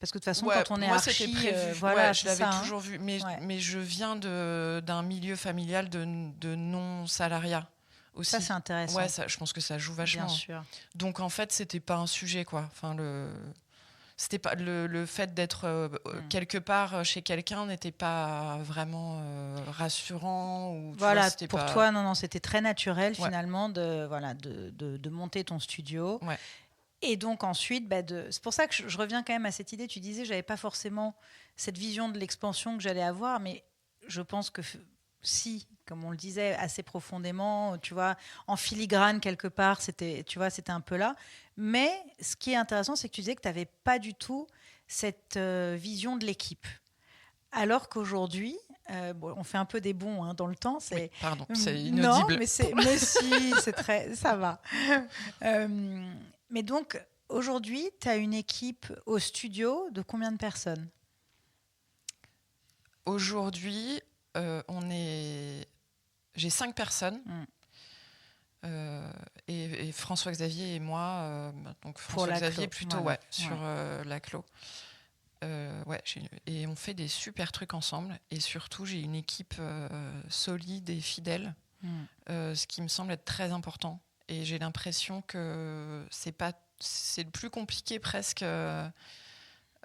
Parce que de toute façon, quand on est archi... je l'avais toujours vu. Mais je viens d'un milieu familial de non-salariat aussi. Ça, c'est intéressant. Ouais, je pense que ça joue vachement. Bien sûr. Donc, en fait, c'était pas un sujet, quoi. Enfin, c'était pas le fait d'être quelque part chez quelqu'un n'était pas vraiment rassurant ou pour toi non c'était très naturel finalement de monter ton studio et donc ensuite c'est pour ça que je reviens quand même à cette idée. Tu disais j'avais pas forcément cette vision de l'expansion que j'allais avoir, mais je pense que si, comme on le disait assez profondément, tu vois, en filigrane quelque part, c'était un peu là. Mais ce qui est intéressant, c'est que tu disais que tu n'avais pas du tout cette vision de l'équipe. Alors qu'aujourd'hui, on fait un peu des bonds dans le temps. Oui, pardon, c'est inaudible. Non, mais si, c'est très, ça va. Mais donc, aujourd'hui, tu as une équipe au studio de combien de personnes ? Aujourd'hui, j'ai 5 personnes. Et François-Xavier et moi, donc François-Xavier plutôt sur la Clos. Et on fait des super trucs ensemble. Et surtout, j'ai une équipe solide et fidèle, ce qui me semble être très important. Et j'ai l'impression que c'est le plus compliqué presque et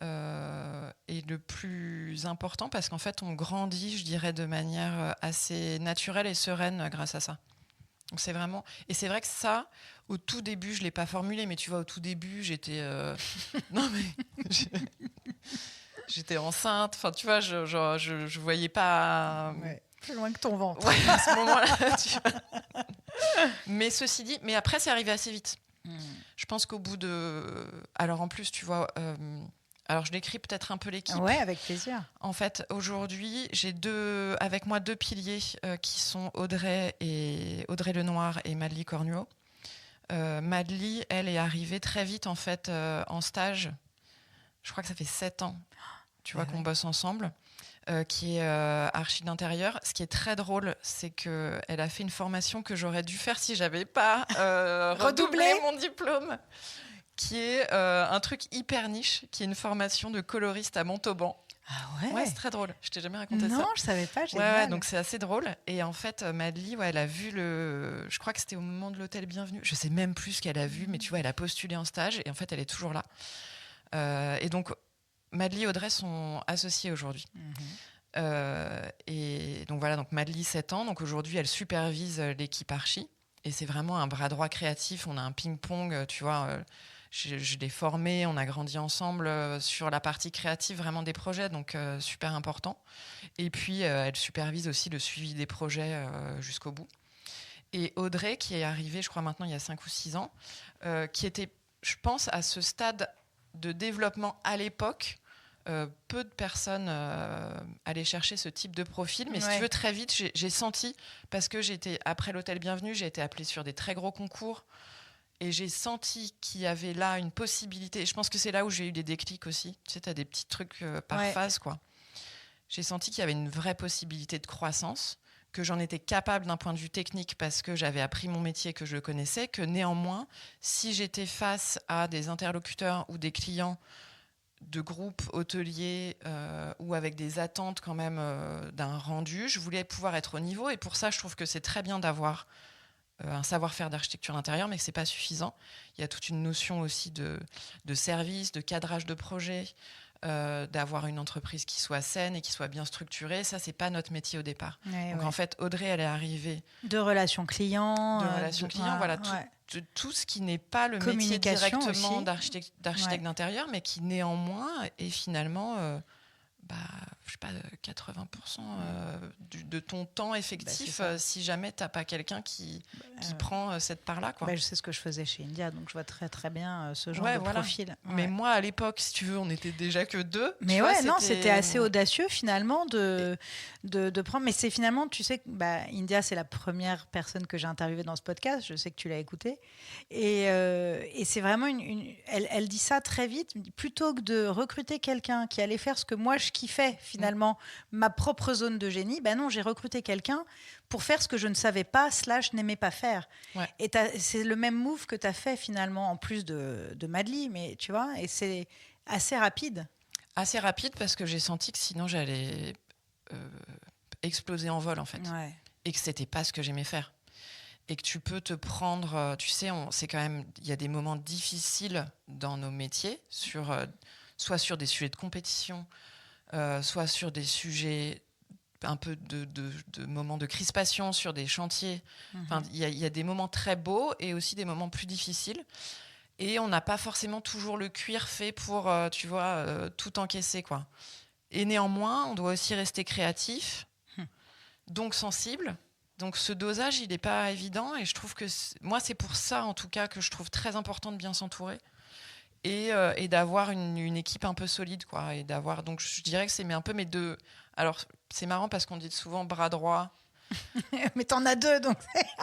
le plus important parce qu'en fait, on grandit, je dirais, de manière assez naturelle et sereine grâce à ça. Donc c'est vraiment... Et c'est vrai que ça, au tout début, je ne l'ai pas formulé, mais tu vois, au tout début, j'étais... Non, mais... J'étais enceinte. Enfin, tu vois, je voyais pas. Plus loin que ton ventre. Ouais, à ce moment-là, tu vois. Mais ceci dit, mais après, c'est arrivé assez vite. Je pense qu'au bout de... Alors, en plus, tu vois... Alors, je décris peut-être un peu l'équipe. Ouais, avec plaisir. En fait, aujourd'hui, j'ai avec moi deux piliers qui sont Audrey Lenoir et Madely Cornuau. Madely, elle est arrivée très vite, en fait, en stage. Je crois que ça fait 7 ans, tu vois, qu'on bosse ensemble. Qui est archi d'intérieur. Ce qui est très drôle, c'est qu'elle a fait une formation que j'aurais dû faire si j'avais pas redoublé mon diplôme, qui est un truc hyper niche, qui est une formation de coloriste à Montauban. Ah ouais. Ouais, c'est très drôle. Je t'ai jamais raconté ça. Non, je savais pas. Ouais, donc c'est assez drôle. Et en fait, Madely, elle a vu je crois que c'était au moment de l'hôtel Bienvenue. Je sais même plus ce qu'elle a vu, mais tu vois, elle a postulé en stage et en fait, elle est toujours là. Et donc, Madely et Audrey sont associées aujourd'hui. Et donc voilà, donc Madely 7 ans. Donc aujourd'hui, elle supervise l'équipe archi. Et c'est vraiment un bras droit créatif. On a un ping-pong, tu vois. Je l'ai formée, on a grandi ensemble sur la partie créative vraiment des projets, donc super important. Et puis, elle supervise aussi le suivi des projets jusqu'au bout. Et Audrey, qui est arrivée, je crois maintenant, il y a 5 ou 6 ans, qui était, je pense, à ce stade de développement à l'époque, peu de personnes allaient chercher ce type de profil, mais si tu veux, très vite, j'ai senti, parce que après l'hôtel Bienvenue, j'ai été appelée sur des très gros concours, et j'ai senti qu'il y avait là une possibilité. Et je pense que c'est là où j'ai eu des déclics aussi. Tu sais, tu as des petits trucs par phase, quoi. J'ai senti qu'il y avait une vraie possibilité de croissance, que j'en étais capable d'un point de vue technique parce que j'avais appris mon métier, que je le connaissais, que néanmoins, si j'étais face à des interlocuteurs ou des clients de groupes hôteliers ou avec des attentes quand même d'un rendu, je voulais pouvoir être au niveau. Et pour ça, je trouve que c'est très bien d'avoir un savoir-faire d'architecture d'intérieur, mais que ce n'est pas suffisant. Il y a toute une notion aussi de service, de cadrage de projet, d'avoir une entreprise qui soit saine et qui soit bien structurée. Ça, ce n'est pas notre métier au départ. Donc en fait, Audrey, elle est arrivée... De relations clients. Voilà, tout ce qui n'est pas le métier directement d'architecte d'intérieur, mais qui néanmoins est finalement... je sais pas, 80% de ton temps effectif si jamais tu n'as pas quelqu'un qui prend cette part-là. Quoi. Je sais ce que je faisais chez India, donc je vois très très bien ce genre de profil. Ouais. Mais moi, à l'époque, si tu veux, on n'était déjà que 2. Mais c'était assez audacieux finalement de prendre. Mais c'est finalement, tu sais, India, c'est la première personne que j'ai interviewée dans ce podcast. Je sais que tu l'as écoutée. Et c'est vraiment elle dit ça très vite. Plutôt que de recruter quelqu'un qui allait faire ce que moi je kiffais finalement, ma propre zone de génie, non, j'ai recruté quelqu'un pour faire ce que je ne savais pas / n'aimais pas faire. Ouais. Et c'est le même move que tu as fait finalement, en plus de Madely, mais tu vois, et c'est assez rapide. Assez rapide parce que j'ai senti que sinon j'allais exploser en vol en fait. Ouais. Et que c'était pas ce que j'aimais faire. Et que tu peux te prendre, tu sais, c'est quand même, il y a des moments difficiles dans nos métiers, soit sur des sujets de compétition, soit sur des sujets un peu de moments de crispation sur des chantiers. Enfin, il y a des moments très beaux et aussi des moments plus difficiles. Et on n'a pas forcément toujours le cuir fait pour, tu vois, tout encaisser, quoi. Et néanmoins, on doit aussi rester créatif, donc sensible. Donc ce dosage, il n'est pas évident. Et je trouve que, moi, c'est pour ça, en tout cas, que je trouve très important de bien s'entourer. Et d'avoir une équipe un peu solide, quoi. Et donc je dirais que c'est un peu mes deux... Alors, c'est marrant parce qu'on dit souvent bras droit. Mais t'en as 2, donc...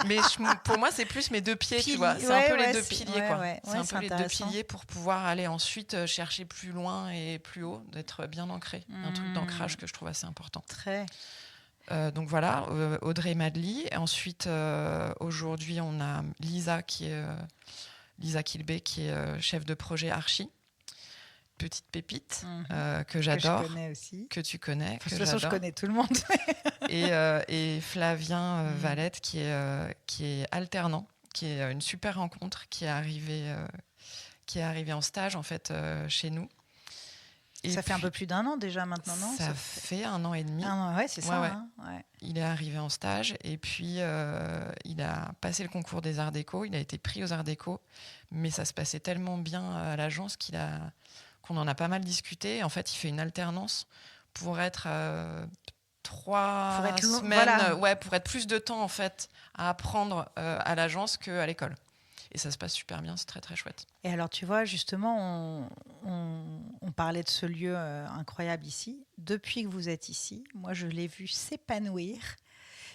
Mais pour moi, c'est plus mes 2 pieds, tu vois. C'est un peu les 2 piliers, quoi. C'est un peu les 2 piliers pour pouvoir aller ensuite chercher plus loin et plus haut, d'être bien ancré. Un truc d'ancrage que je trouve assez important. Très. Donc voilà, Audrey et Madely. Ensuite, aujourd'hui, on a Lisa Kilbé, qui est chef de projet archi. Petite pépite que j'adore, que je connais aussi, que tu connais. De toute façon, je connais tout le monde. et Flavien Valette, qui est alternant, qui est une super rencontre, qui est arrivé en stage en fait chez nous. Et ça fait un peu plus d'1 an déjà maintenant, non ? Ça fait 1 an et demi. Ouais, c'est ça. Ouais. Hein, ouais. Il est arrivé en stage et puis il a passé le concours des Arts Déco. Il a été pris aux Arts Déco, mais ça se passait tellement bien à l'agence qu'on on en a pas mal discuté. En fait, il fait une alternance pour être 3 semaines, pour être plus de temps en fait à apprendre à l'agence qu'à l'école. Et ça se passe super bien, c'est très très chouette. Et alors tu vois, justement, on parlait de ce lieu incroyable ici. Depuis que vous êtes ici, moi je l'ai vu s'épanouir.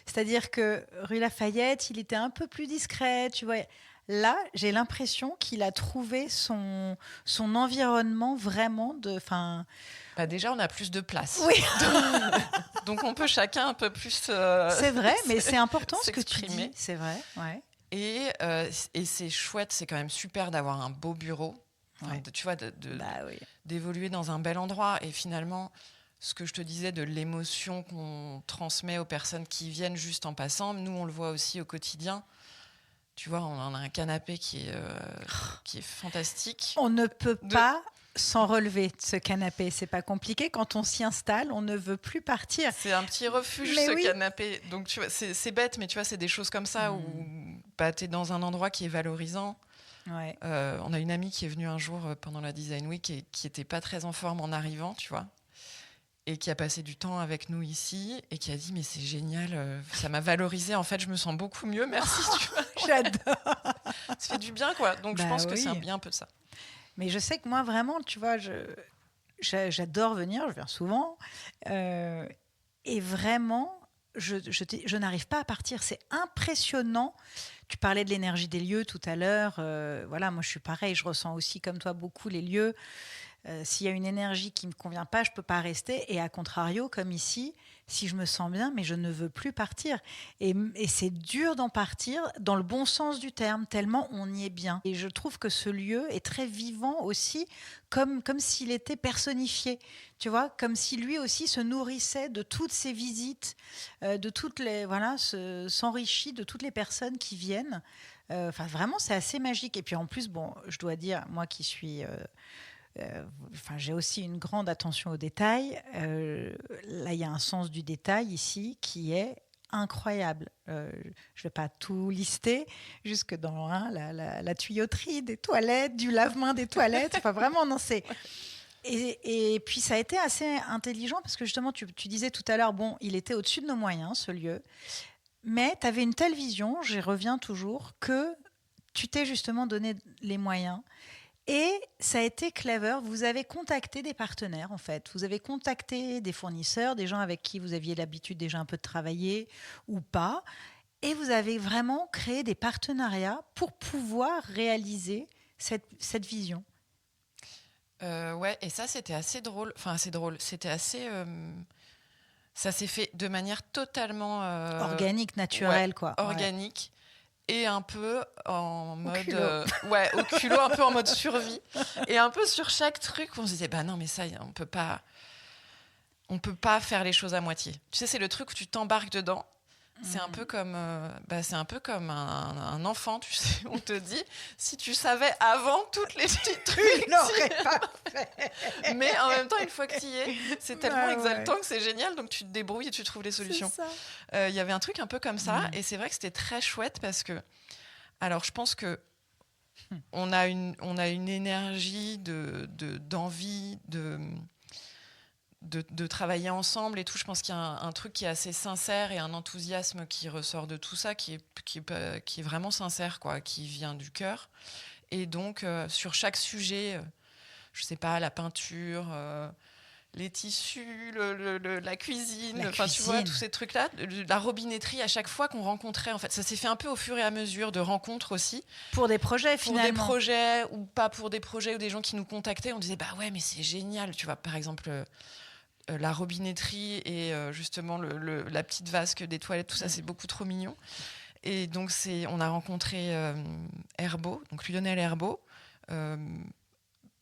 C'est-à-dire que rue Lafayette, il était un peu plus discret, tu vois. Là, j'ai l'impression qu'il a trouvé son environnement vraiment de... Déjà, on a plus de place. Oui. Donc, on peut chacun un peu plus... c'est vrai, mais c'est important ce que tu dis. C'est vrai, ouais. Et c'est chouette, c'est quand même super d'avoir un beau bureau. Ouais. Tu vois, d'évoluer dans un bel endroit. Et finalement, ce que je te disais de l'émotion qu'on transmet aux personnes qui viennent juste en passant, nous, on le voit aussi au quotidien. Tu vois, on a un canapé qui est fantastique. On ne peut pas s'en relever de ce canapé. C'est pas compliqué. Quand on s'y installe, on ne veut plus partir. C'est un petit refuge, canapé. Donc, tu vois, c'est bête, mais tu vois, c'est des choses comme ça où tu es dans un endroit qui est valorisant. Ouais. On a une amie qui est venue un jour pendant la Design Week et qui n'était pas très en forme en arrivant, tu vois. Et qui a passé du temps avec nous ici et qui a dit mais c'est génial, ça m'a valorisé, en fait je me sens beaucoup mieux, merci. Tu vois. J'adore. Ça fait du bien quoi, donc je pense que c'est bien un peu de ça. Mais je sais que moi vraiment, tu vois, j'adore venir, je viens souvent et vraiment je n'arrive pas à partir, c'est impressionnant. Tu parlais de l'énergie des lieux tout à l'heure, voilà, moi je suis pareil, je ressens aussi comme toi beaucoup les lieux. S'il y a une énergie qui ne me convient pas, je ne peux pas rester. Et à contrario, comme ici, si je me sens bien, mais je ne veux plus partir. Et c'est dur d'en partir dans le bon sens du terme, tellement on y est bien. Et je trouve que ce lieu est très vivant aussi, comme s'il était personnifié. Tu vois, comme si lui aussi se nourrissait de toutes ces visites, de toutes les... Voilà, s'enrichit de toutes les personnes qui viennent. Vraiment, c'est assez magique. Et puis en plus, bon, je dois dire, moi qui suis... j'ai aussi une grande attention aux détails. Là, il y a un sens du détail ici qui est incroyable. Je ne vais pas tout lister, jusque dans la tuyauterie des toilettes, du lave-main des toilettes. Enfin, vraiment, non, c'est... Et puis, ça a été assez intelligent parce que justement, tu disais tout à l'heure, bon, il était au-dessus de nos moyens, ce lieu. Mais tu avais une telle vision, j'y reviens toujours, que tu t'es justement donné les moyens. Et ça a été clever. Vous avez contacté des partenaires, en fait. Vous avez contacté des fournisseurs, des gens avec qui vous aviez l'habitude déjà un peu de travailler ou pas. Et vous avez vraiment créé des partenariats pour pouvoir réaliser cette vision. Ouais, et ça, c'était assez drôle. Enfin, assez drôle. C'était assez... ça s'est fait de manière totalement... organique, naturelle, quoi. Organique. Ouais. Et un peu en mode... au culot, un peu en mode survie. Et un peu sur chaque truc, on se disait, bah non, mais ça, on peut pas faire les choses à moitié. Tu sais, c'est le truc où tu t'embarques dedans. C'est un peu comme, un enfant, tu sais. On te dit, si tu savais avant toutes les petits trucs, tu l'aurais pas fait. Mais en même temps, une fois que tu y es, c'est tellement exaltant que c'est génial, donc tu te débrouilles et tu trouves les solutions. Il y avait un truc un peu comme ça, et c'est vrai que c'était très chouette parce que, alors je pense que on a une énergie d'envie de travailler ensemble et tout. Je pense qu'il y a un truc qui est assez sincère et un enthousiasme qui ressort de tout ça qui est vraiment sincère, quoi, qui vient du cœur. Et donc sur chaque sujet, je sais pas, la peinture, les tissus, la cuisine, tu vois, tous ces trucs-là, la robinetterie, à chaque fois qu'on rencontrait, en fait, ça s'est fait un peu au fur et à mesure de rencontres aussi. Pour des projets, finalement. Pour des projets, ou pas pour des projets, ou des gens qui nous contactaient, on disait, bah ouais, mais c'est génial, tu vois, par exemple... la robinetterie et justement la petite vasque des toilettes, tout ça, c'est beaucoup trop mignon. Et donc, on a rencontré Herbeau, donc Lionel Herbeau,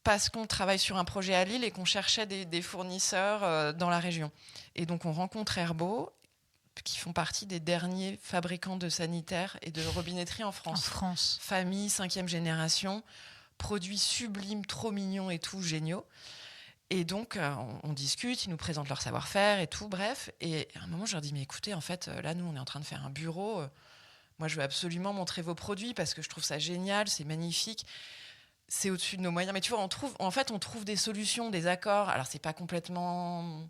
parce qu'on travaille sur un projet à Lille et qu'on cherchait des fournisseurs dans la région. Et donc, on rencontre Herbeau, qui font partie des derniers fabricants de sanitaires et de robinetterie en France. En France. Famille, 5e génération, produits sublimes, trop mignons et tout, géniaux. Et donc, on discute, ils nous présentent leur savoir-faire et tout, bref. Et à un moment, je leur dis, mais écoutez, en fait, là, nous, on est en train de faire un bureau. Moi, je veux absolument montrer vos produits parce que je trouve ça génial, c'est magnifique. c'est au-dessus de nos moyens. Mais tu vois, on trouve des solutions, des accords. Alors, c'est pas complètement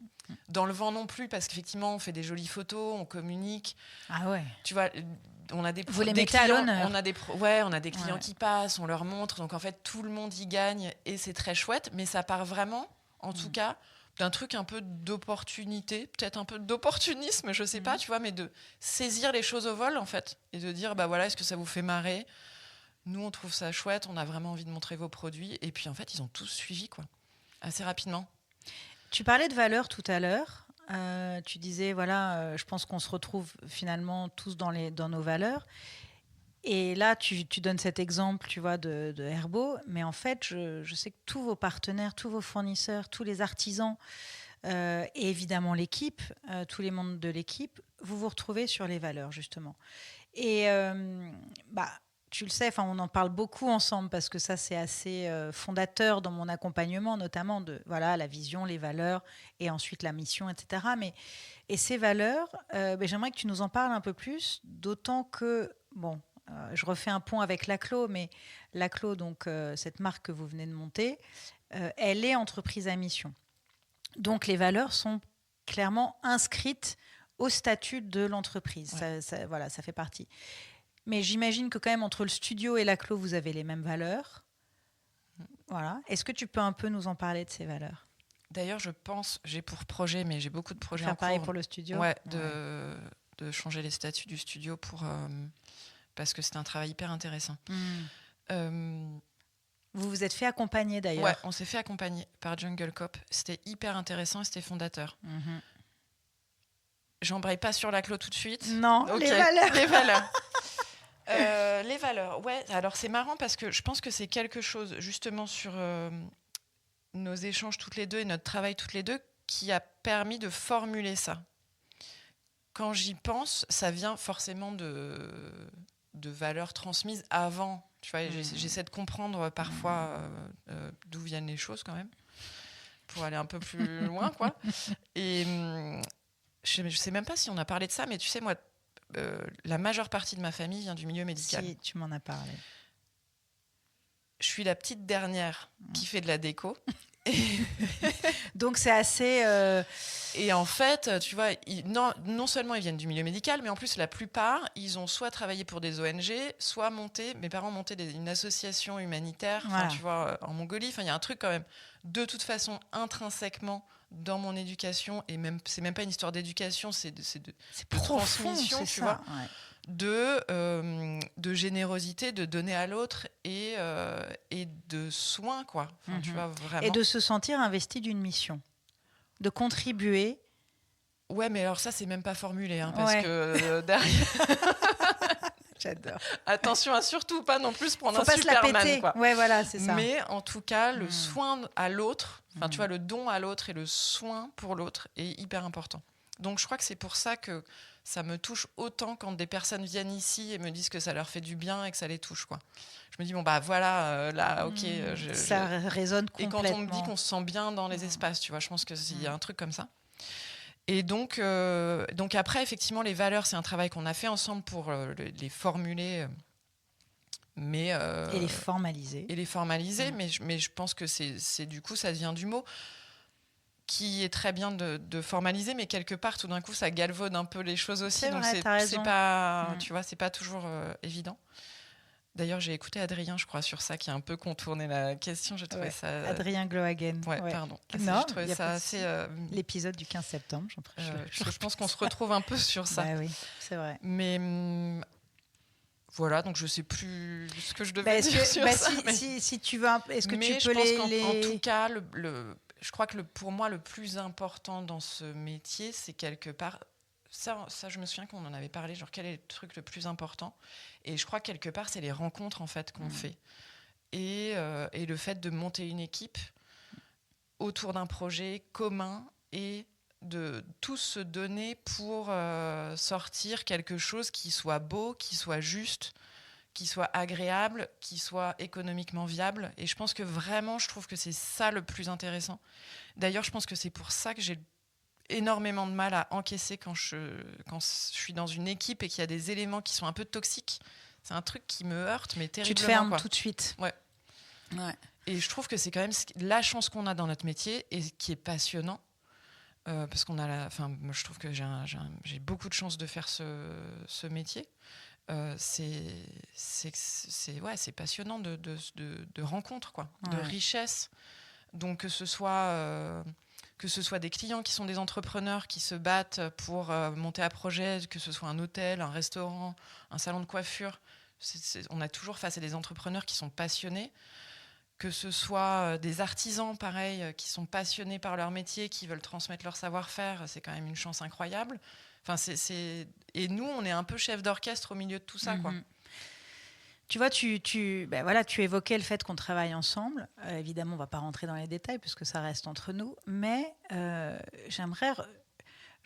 dans le vent non plus, parce qu'effectivement, on fait des jolies photos, on communique. Ah ouais. Tu vois, on a des Vous les des mettez à clients, l'honneur. on a des clients qui passent, on leur montre. Donc, en fait, tout le monde y gagne et c'est très chouette. Mais ça part vraiment, en tout cas, d'un truc un peu d'opportunité, peut-être un peu d'opportunisme, je sais pas, tu vois, mais de saisir les choses au vol, en fait, et de dire, bah voilà, est-ce que ça vous fait marrer ? Nous, on trouve ça chouette, on a vraiment envie de montrer vos produits. Et puis, en fait, ils ont tous suivi, quoi, assez rapidement. Tu parlais de valeurs tout à l'heure. Tu disais, voilà, je pense qu'on se retrouve finalement tous dans nos valeurs. Et là, tu donnes cet exemple, tu vois, de Herbo. Mais en fait, je sais que tous vos partenaires, tous vos fournisseurs, tous les artisans et évidemment l'équipe, tous les membres de l'équipe, vous vous retrouvez sur les valeurs, justement. Et tu le sais, on en parle beaucoup ensemble parce que ça, c'est assez fondateur dans mon accompagnement, notamment de la vision, les valeurs et ensuite la mission, etc. Et ces valeurs, j'aimerais que tu nous en parles un peu plus, d'autant que, je refais un pont avec Laclos, mais Laclos, donc cette marque que vous venez de monter, elle est entreprise à mission. Donc les valeurs sont clairement inscrites au statut de l'entreprise. Ouais. Ça fait partie. Mais j'imagine que quand même entre le studio et Laclos, vous avez les mêmes valeurs. Voilà. Est-ce que tu peux un peu nous en parler de ces valeurs ? D'ailleurs, je pense, j'ai pour projet, mais j'ai beaucoup de projets en cours. Faire pareil pour le studio ? Ouais, de changer les statuts du studio parce que c'est un travail hyper intéressant. Vous vous êtes fait accompagner d'ailleurs. Ouais, on s'est fait accompagner par Jungle Cop. C'était hyper intéressant et c'était fondateur. J'embraye pas sur Laclos tout de suite. Non, okay. Les valeurs. Les valeurs. Les valeurs, ouais. Alors c'est marrant parce que je pense que c'est quelque chose justement sur nos échanges toutes les deux et notre travail toutes les deux qui a permis de formuler ça. Quand j'y pense, ça vient forcément de valeurs transmises avant. Tu vois, j'essaie de comprendre parfois d'où viennent les choses quand même pour aller un peu plus loin, quoi. Et je sais même pas si on a parlé de ça, mais tu sais, moi, la majeure partie de ma famille vient du milieu médical. Si, tu m'en as parlé. Je suis la petite dernière qui fait de la déco. Donc c'est assez... Et en fait, tu vois, non seulement ils viennent du milieu médical, mais en plus la plupart, ils ont soit travaillé pour des ONG, soit mes parents montaient une association humanitaire, voilà. Tu vois, en Mongolie. Il y a un truc quand même, de toute façon, intrinsèquement dans mon éducation, et même c'est même pas une histoire d'éducation, c'est de profond, transmission, c'est tu ça, vois. Ouais. De générosité, de donner à l'autre et de soin, quoi. Tu vois, vraiment. Et de se sentir investi d'une mission, de contribuer. Ouais, mais alors ça, c'est même pas formulé, hein, parce que derrière... J'adore. Attention à surtout pas non plus prendre un Superman, quoi. Ouais, voilà, c'est ça. Mais en tout cas, le soin à l'autre, tu vois, le don à l'autre et le soin pour l'autre est hyper important. Donc, je crois que c'est pour ça que ça me touche autant quand des personnes viennent ici et me disent que ça leur fait du bien et que ça les touche, quoi. Je me dis, là, ok. Ça résonne complètement. Et quand on me dit qu'on se sent bien dans les espaces, tu vois, je pense qu'il y a un truc comme ça. Et donc après, effectivement, les valeurs, c'est un travail qu'on a fait ensemble pour les formuler. Et les formaliser. Mais je pense que c'est du coup, ça vient du mot qui est très bien de formaliser, mais quelque part, tout d'un coup, ça galvaude un peu les choses aussi. C'est donc vrai, t'as raison. C'est pas, tu vois, c'est pas toujours évident. D'ailleurs, j'ai écouté Adrien, je crois, sur ça, qui a un peu contourné la question. J'ai trouvé ça... Adrien Glohagen. Ouais, pardon. Non, j'ai trouvé ça assez... L'épisode du 15 septembre, je pense qu'on se retrouve un peu sur ça. Bah oui, c'est vrai. Mais... voilà, donc je sais plus ce que je devais dire sur ça. Si tu veux... Est-ce que tu peux en tout cas, je crois que pour moi, le plus important dans ce métier, c'est quelque part... Ça, je me souviens qu'on en avait parlé, genre quel est le truc le plus important. Et je crois que quelque part, c'est les rencontres en fait qu'on fait. Et le fait de monter une équipe autour d'un projet commun et de tous se donner pour sortir quelque chose qui soit beau, qui soit juste, qui soit agréable, qui soit économiquement viable. Et je pense que vraiment, je trouve que c'est ça le plus intéressant. D'ailleurs, je pense que c'est pour ça que j'ai énormément de mal à encaisser quand je suis dans une équipe et qu'il y a des éléments qui sont un peu toxiques. C'est un truc qui me heurte, mais terriblement. Tu te fermes tout de suite. Ouais. Ouais. Et je trouve que c'est quand même la chance qu'on a dans notre métier et qui est passionnant. Parce qu'on a moi, je trouve que j'ai beaucoup de chance de faire ce métier. C'est passionnant de rencontres, quoi, de richesses. Donc que ce soit des clients qui sont des entrepreneurs qui se battent pour monter à projet, que ce soit un hôtel, un restaurant, un salon de coiffure, on a toujours face à des entrepreneurs qui sont passionnés. Que ce soit des artisans, pareil, qui sont passionnés par leur métier, qui veulent transmettre leur savoir-faire, c'est quand même une chance incroyable. Enfin, Et nous, on est un peu chef d'orchestre au milieu de tout ça, quoi. Tu vois, tu évoquais le fait qu'on travaille ensemble. Évidemment, on ne va pas rentrer dans les détails puisque ça reste entre nous. Mais je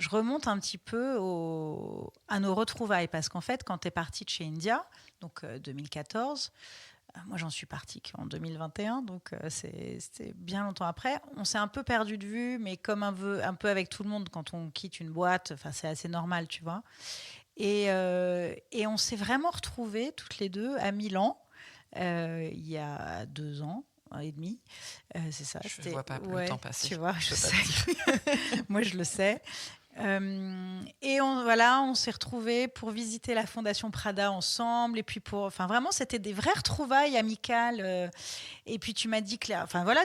remonte un petit peu à nos retrouvailles. Parce qu'en fait, quand tu es partie de chez India, donc 2014... Moi, j'en suis partie en 2021, donc c'était bien longtemps après. On s'est un peu perdu de vue, mais comme un peu avec tout le monde, quand on quitte une boîte, c'est assez normal, tu vois. Et on s'est vraiment retrouvées toutes les deux à Milan il y a 2 ans et demi. C'est ça. Je ne vois pas le temps passer. Tu vois, je sais. Moi, je le sais. Et on s'est retrouvés pour visiter la Fondation Prada ensemble. Et puis vraiment, c'était des vraies retrouvailles amicales. Et puis tu m'as dit que,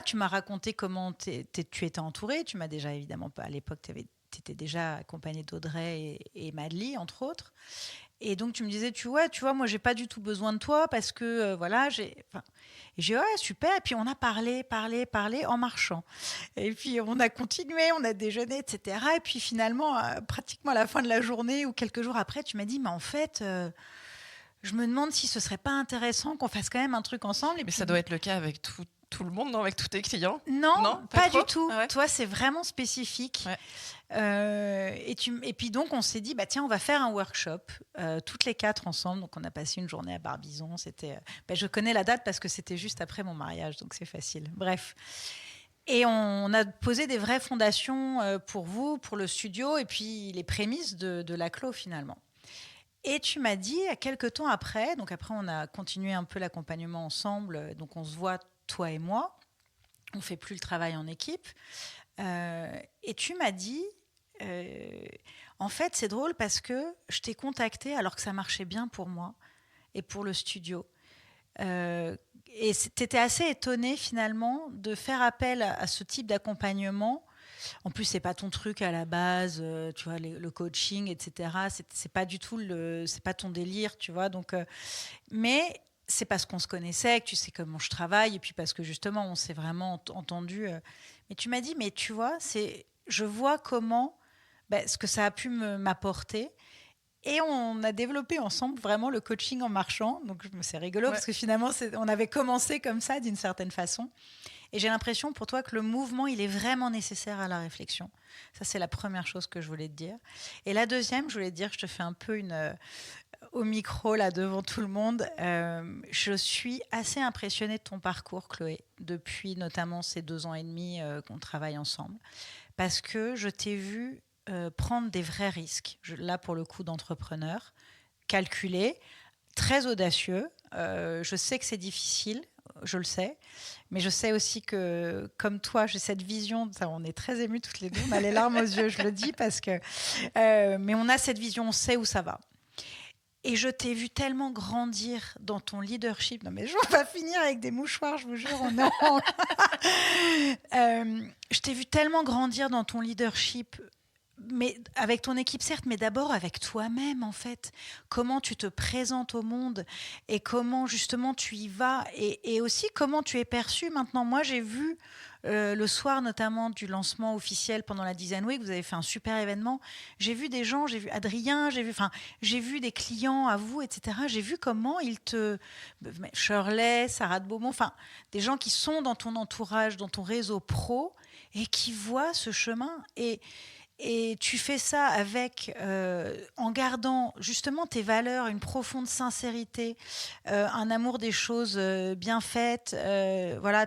tu m'as raconté comment tu étais entourée. Tu m'as déjà, évidemment, à l'époque, tu étais déjà accompagnée d'Audrey et Madely, entre autres. Et donc, tu me disais, tu vois, moi, j'ai pas du tout besoin de toi parce que, j'ai ouais, super. Et puis, on a parlé en marchant. Et puis, on a continué, on a déjeuné, etc. Et puis, finalement, pratiquement à la fin de la journée ou quelques jours après, tu m'as dit, mais en fait, je me demande si ce serait pas intéressant qu'on fasse quand même un truc ensemble. Mais ça doit être le cas avec tout le monde, non, avec tous tes clients? Non, pas du tout. Ah ouais. Toi, c'est vraiment spécifique. Ouais. Et puis donc, on s'est dit, tiens, on va faire un workshop, toutes les 4 ensemble. Donc, on a passé une journée à Barbizon. Je connais la date parce que c'était juste après mon mariage, donc c'est facile. Bref. Et on a posé des vraies fondations pour vous, pour le studio, et puis les prémices de la Clos, finalement. Et tu m'as dit, quelques temps après, donc après, on a continué un peu l'accompagnement ensemble. Donc, on se voit, toi et moi. On ne fait plus le travail en équipe. Et tu m'as dit, en fait, c'est drôle parce que je t'ai contacté alors que ça marchait bien pour moi et pour le studio. Et tu étais assez étonnée finalement de faire appel à ce type d'accompagnement. En plus, c'est pas ton truc à la base, tu vois, le coaching, etc. C'est pas du tout c'est pas ton délire, tu vois. Donc, mais c'est parce qu'on se connaissait, que tu sais comment je travaille, et puis parce que justement, on s'est vraiment entendu. Mais tu m'as dit, mais tu vois, je vois comment, ce que ça a pu m'apporter. Et on a développé ensemble vraiment le coaching en marchant. Donc, c'est rigolo parce que finalement, on avait commencé comme ça d'une certaine façon. Et j'ai l'impression pour toi que le mouvement, il est vraiment nécessaire à la réflexion. Ça, c'est la première chose que je voulais te dire. Et la deuxième, je voulais te dire, je te fais un peu au micro, là, devant tout le monde. Je suis assez impressionnée de ton parcours, Chloé, depuis notamment ces 2 ans et demi qu'on travaille ensemble. Parce que je t'ai vue prendre des vrais risques. Là, pour le coup, d'entrepreneur, calculé, très audacieux. Je sais que c'est difficile, je le sais. Mais je sais aussi que, comme toi, j'ai cette vision. On est très émus toutes les deux. On a les larmes aux yeux, je le dis, parce que... mais on a cette vision, on sait où ça va. Et je t'ai vu tellement grandir dans ton leadership. Non, mais on va finir avec des mouchoirs, je vous jure. Je t'ai vu tellement grandir dans ton leadership, mais avec ton équipe, certes, mais d'abord avec toi-même, en fait. Comment tu te présentes au monde et comment, justement, tu y vas. Et aussi, comment tu es perçu maintenant. Moi, j'ai vu... le soir notamment du lancement officiel pendant la Design Week, vous avez fait un super événement. J'ai vu des gens, j'ai vu Adrien, j'ai vu des clients à vous, etc. J'ai vu comment Shirley, Sarah de Beaumont, des gens qui sont dans ton entourage, dans ton réseau pro et qui voient ce chemin. Et tu fais ça en gardant justement tes valeurs, une profonde sincérité, un amour des choses bien faites.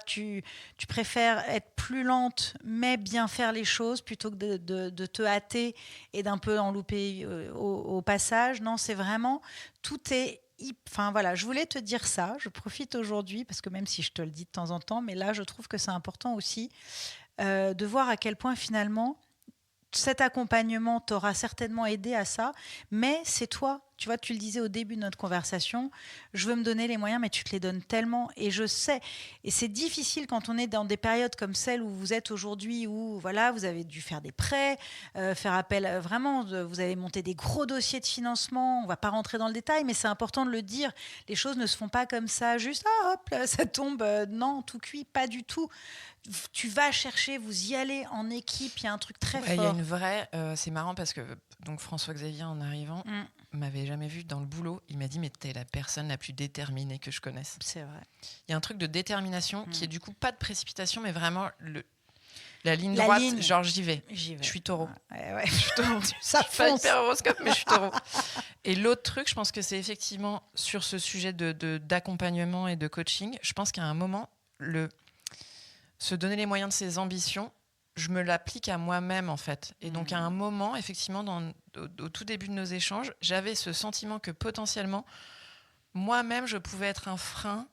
Tu préfères être plus lente, mais bien faire les choses plutôt que de te hâter et d'un peu en louper au passage. Non, c'est vraiment, tout est enfin voilà, je voulais te dire ça. Je profite aujourd'hui parce que même si je te le dis de temps en temps, mais là, je trouve que c'est important aussi de voir à quel point finalement cet accompagnement t'aura certainement aidé à ça, mais c'est toi. Tu vois, tu le disais au début de notre conversation, je veux me donner les moyens, mais tu te les donnes tellement, et je sais. Et c'est difficile quand on est dans des périodes comme celle où vous êtes aujourd'hui, où voilà, vous avez dû faire des prêts, faire appel, vraiment, vous avez monté des gros dossiers de financement. On ne va pas rentrer dans le détail, mais c'est important de le dire. Les choses ne se font pas comme ça, juste hop, là, ça tombe. Non, tout cuit, pas du tout. Tu vas chercher, vous y allez en équipe, il y a un truc très Il y a fort. une vraie. C'est marrant parce que donc François-Xavier, en arrivant, m'avait jamais vu dans le boulot. Il m'a dit mais t'es la personne la plus déterminée que je connaisse. C'est vrai. Il y a un truc de détermination qui est du coup pas de précipitation, mais vraiment la ligne droite. Genre j'y vais. Je suis taureau. Ouais. Je suis taureau. Ça je suis pas hyper horoscope, mais je suis taureau. Et l'autre truc, je pense que c'est effectivement sur ce sujet d'accompagnement et de coaching. Je pense qu'à un moment, se donner les moyens de ses ambitions, je me l'applique à moi-même en fait. Et donc à un moment, effectivement, au tout début de nos échanges, j'avais ce sentiment que potentiellement, moi-même, je pouvais être un frein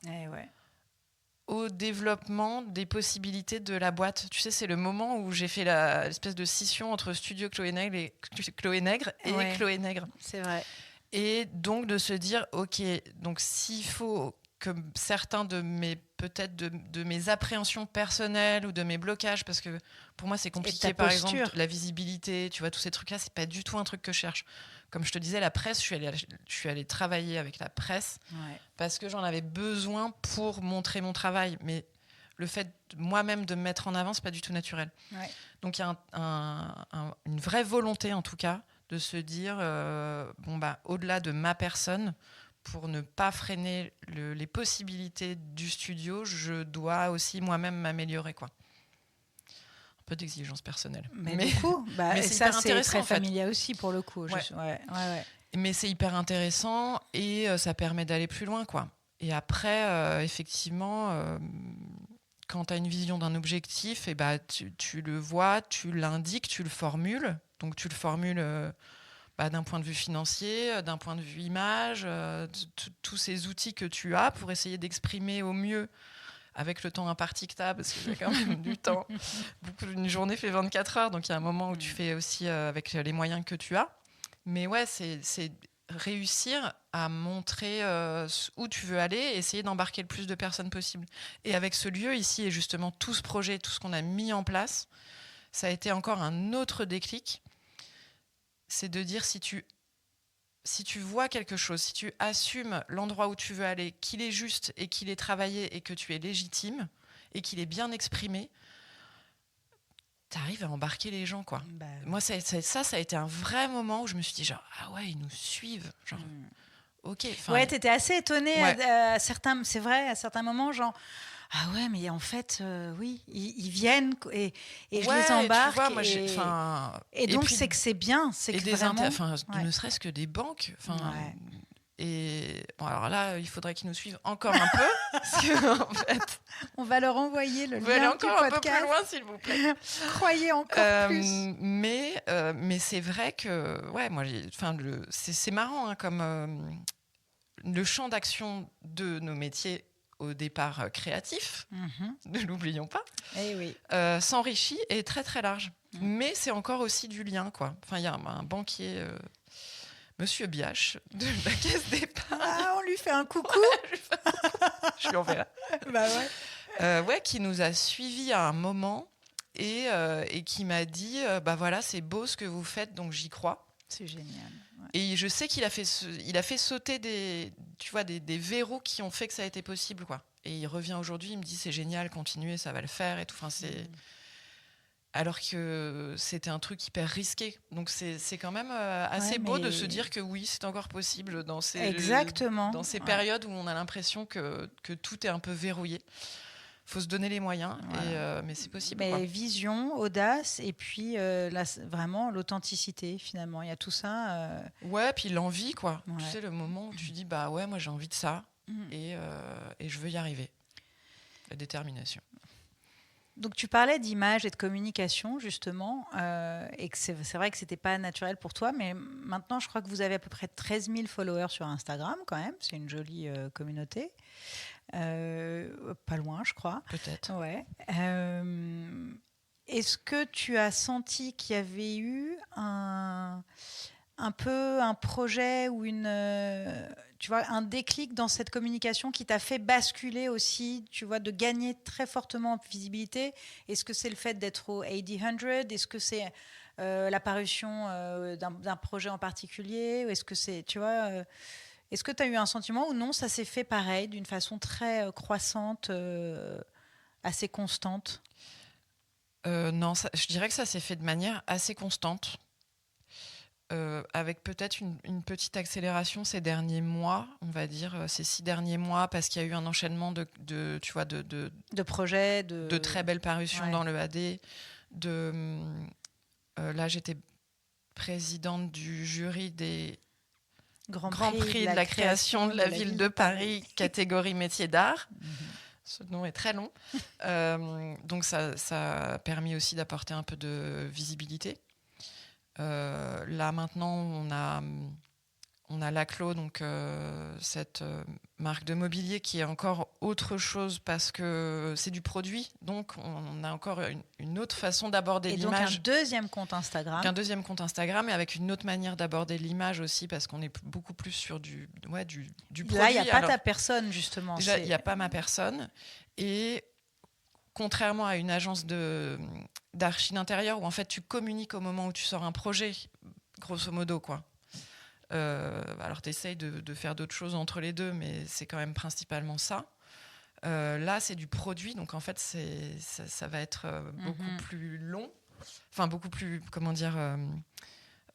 au développement des possibilités de la boîte. Tu sais, c'est le moment où j'ai fait l'espèce de scission entre Studio Chloé Nègre et Chloé Nègre. C'est vrai. Et donc de se dire, ok, donc s'il faut que certains de mes appréhensions personnelles ou de mes blocages, parce que pour moi c'est compliqué, par exemple la visibilité, tu vois, tous ces trucs là, c'est pas du tout un truc que je cherche. Comme je te disais, la presse, je suis allée travailler avec la presse parce que j'en avais besoin pour montrer mon travail, mais le fait moi-même de me mettre en avant, c'est pas du tout naturel. Donc il y a une vraie volonté en tout cas de se dire au-delà de ma personne, pour ne pas freiner les possibilités du studio, je dois aussi moi-même m'améliorer, quoi. Un peu d'exigence personnelle. Mais beaucoup. Mais ça, c'est très familier aussi, pour le coup. Mais c'est hyper intéressant et ça permet d'aller plus loin, quoi. Et après, effectivement, quand tu as une vision d'un objectif, tu le vois, tu l'indiques, tu le formules. Donc, tu le formules... d'un point de vue financier, d'un point de vue image, tous ces outils que tu as pour essayer d'exprimer au mieux avec le temps imparti que tu as, parce qu'il y a quand même du temps. Une journée fait 24 heures, donc il y a un moment où tu fais aussi avec les moyens que tu as. Mais ouais, c'est réussir à montrer où tu veux aller et essayer d'embarquer le plus de personnes possible. Et avec ce lieu ici, et justement tout ce projet, tout ce qu'on a mis en place, ça a été encore un autre déclic. C'est de dire si tu vois quelque chose, si tu assumes l'endroit où tu veux aller, qu'il est juste et qu'il est travaillé et que tu es légitime et qu'il est bien exprimé, tu arrives à embarquer les gens, quoi. Moi, ça a été un vrai moment où je me suis dit genre ah ouais, ils nous suivent, genre ok. Ouais, t'étais assez étonnée à certains, c'est vrai, à certains moments, genre. Ah ouais, mais en fait, oui, ils viennent et je les embarque. Tu vois, et donc, c'est que c'est bien. C'est que vraiment... ne serait-ce que des banques. Et bon, alors là, il faudrait qu'ils nous suivent encore un peu. Parce que, en fait, on va leur envoyer le lien. Vous allez encore un peu plus loin, s'il vous plaît. Croyez encore plus. Mais c'est vrai que, moi, c'est marrant, hein, comme le champ d'action de nos métiers au départ créatif, ne l'oublions pas, s'enrichit et est très très large. Mais c'est encore aussi du lien, quoi. Enfin, il y a un banquier, Monsieur Biache, de la Caisse d'épargne. Ah, on lui fait un coucou. Je lui enverrai. Qui nous a suivis à un moment et qui m'a dit, voilà, c'est beau ce que vous faites, donc j'y crois. C'est génial. Et je sais qu'il a fait sauter des verrous qui ont fait que ça a été possible, quoi. Et il revient aujourd'hui, il me dit c'est génial, continuez, ça va le faire et tout. Enfin, alors que c'était un truc hyper risqué. Donc c'est quand même assez beau de se dire que oui, c'est encore possible dans ces périodes où on a l'impression que tout est un peu verrouillé. Faut se donner les moyens, mais c'est possible. Mais vision, audace, et puis vraiment l'authenticité, finalement. Il y a tout ça. Puis l'envie, quoi. Tu sais, le moment où tu dis, moi j'ai envie de ça, et je veux y arriver. La détermination. Donc tu parlais d'image et de communication justement, et que c'est vrai que c'était pas naturel pour toi, mais maintenant je crois que vous avez à peu près 13 000 followers sur Instagram quand même, c'est une jolie communauté. Pas loin, je crois. Peut-être. Ouais. Est-ce que tu as senti qu'il y avait eu un peu un projet ou tu vois, un déclic dans cette communication qui t'a fait basculer aussi, tu vois, de gagner très fortement en visibilité? Est-ce que c'est le fait d'être au AD100? Est-ce que c'est l'apparition d'un projet en particulier? Ou est-ce que c'est, tu vois, est-ce que tu as eu un sentiment ou non, ça s'est fait pareil, d'une façon très croissante, assez constante? Non, je dirais que ça s'est fait de manière assez constante. Avec peut-être une petite accélération ces derniers mois, on va dire ces 6 derniers mois, parce qu'il y a eu un enchaînement tu vois, De projets, de très belles parutions Ouais. dans le AD. Là, j'étais présidente du jury des Grand Grands Prix de la création de la ville de Paris, catégorie métier d'art. Ce nom est très long. Donc ça a permis aussi d'apporter un peu de visibilité. Là maintenant, on a Laclos, donc cette marque de mobilier qui est encore autre chose parce que c'est du produit. Donc on a encore une autre façon d'aborder l'image. Et donc un deuxième compte Instagram. Un deuxième compte Instagram et avec une autre manière d'aborder l'image aussi parce qu'on est beaucoup plus sur du produit. Là, il n'y a pas ta personne justement. Déjà, il n'y a pas ma personne. Et contrairement à une agence d'archi d'intérieur où en fait tu communiques au moment où tu sors un projet, grosso modo quoi. Alors tu essayes de faire d'autres choses entre les deux, mais c'est quand même principalement ça. Là, c'est du produit, donc en fait ça va être beaucoup plus long, enfin beaucoup plus, comment dire,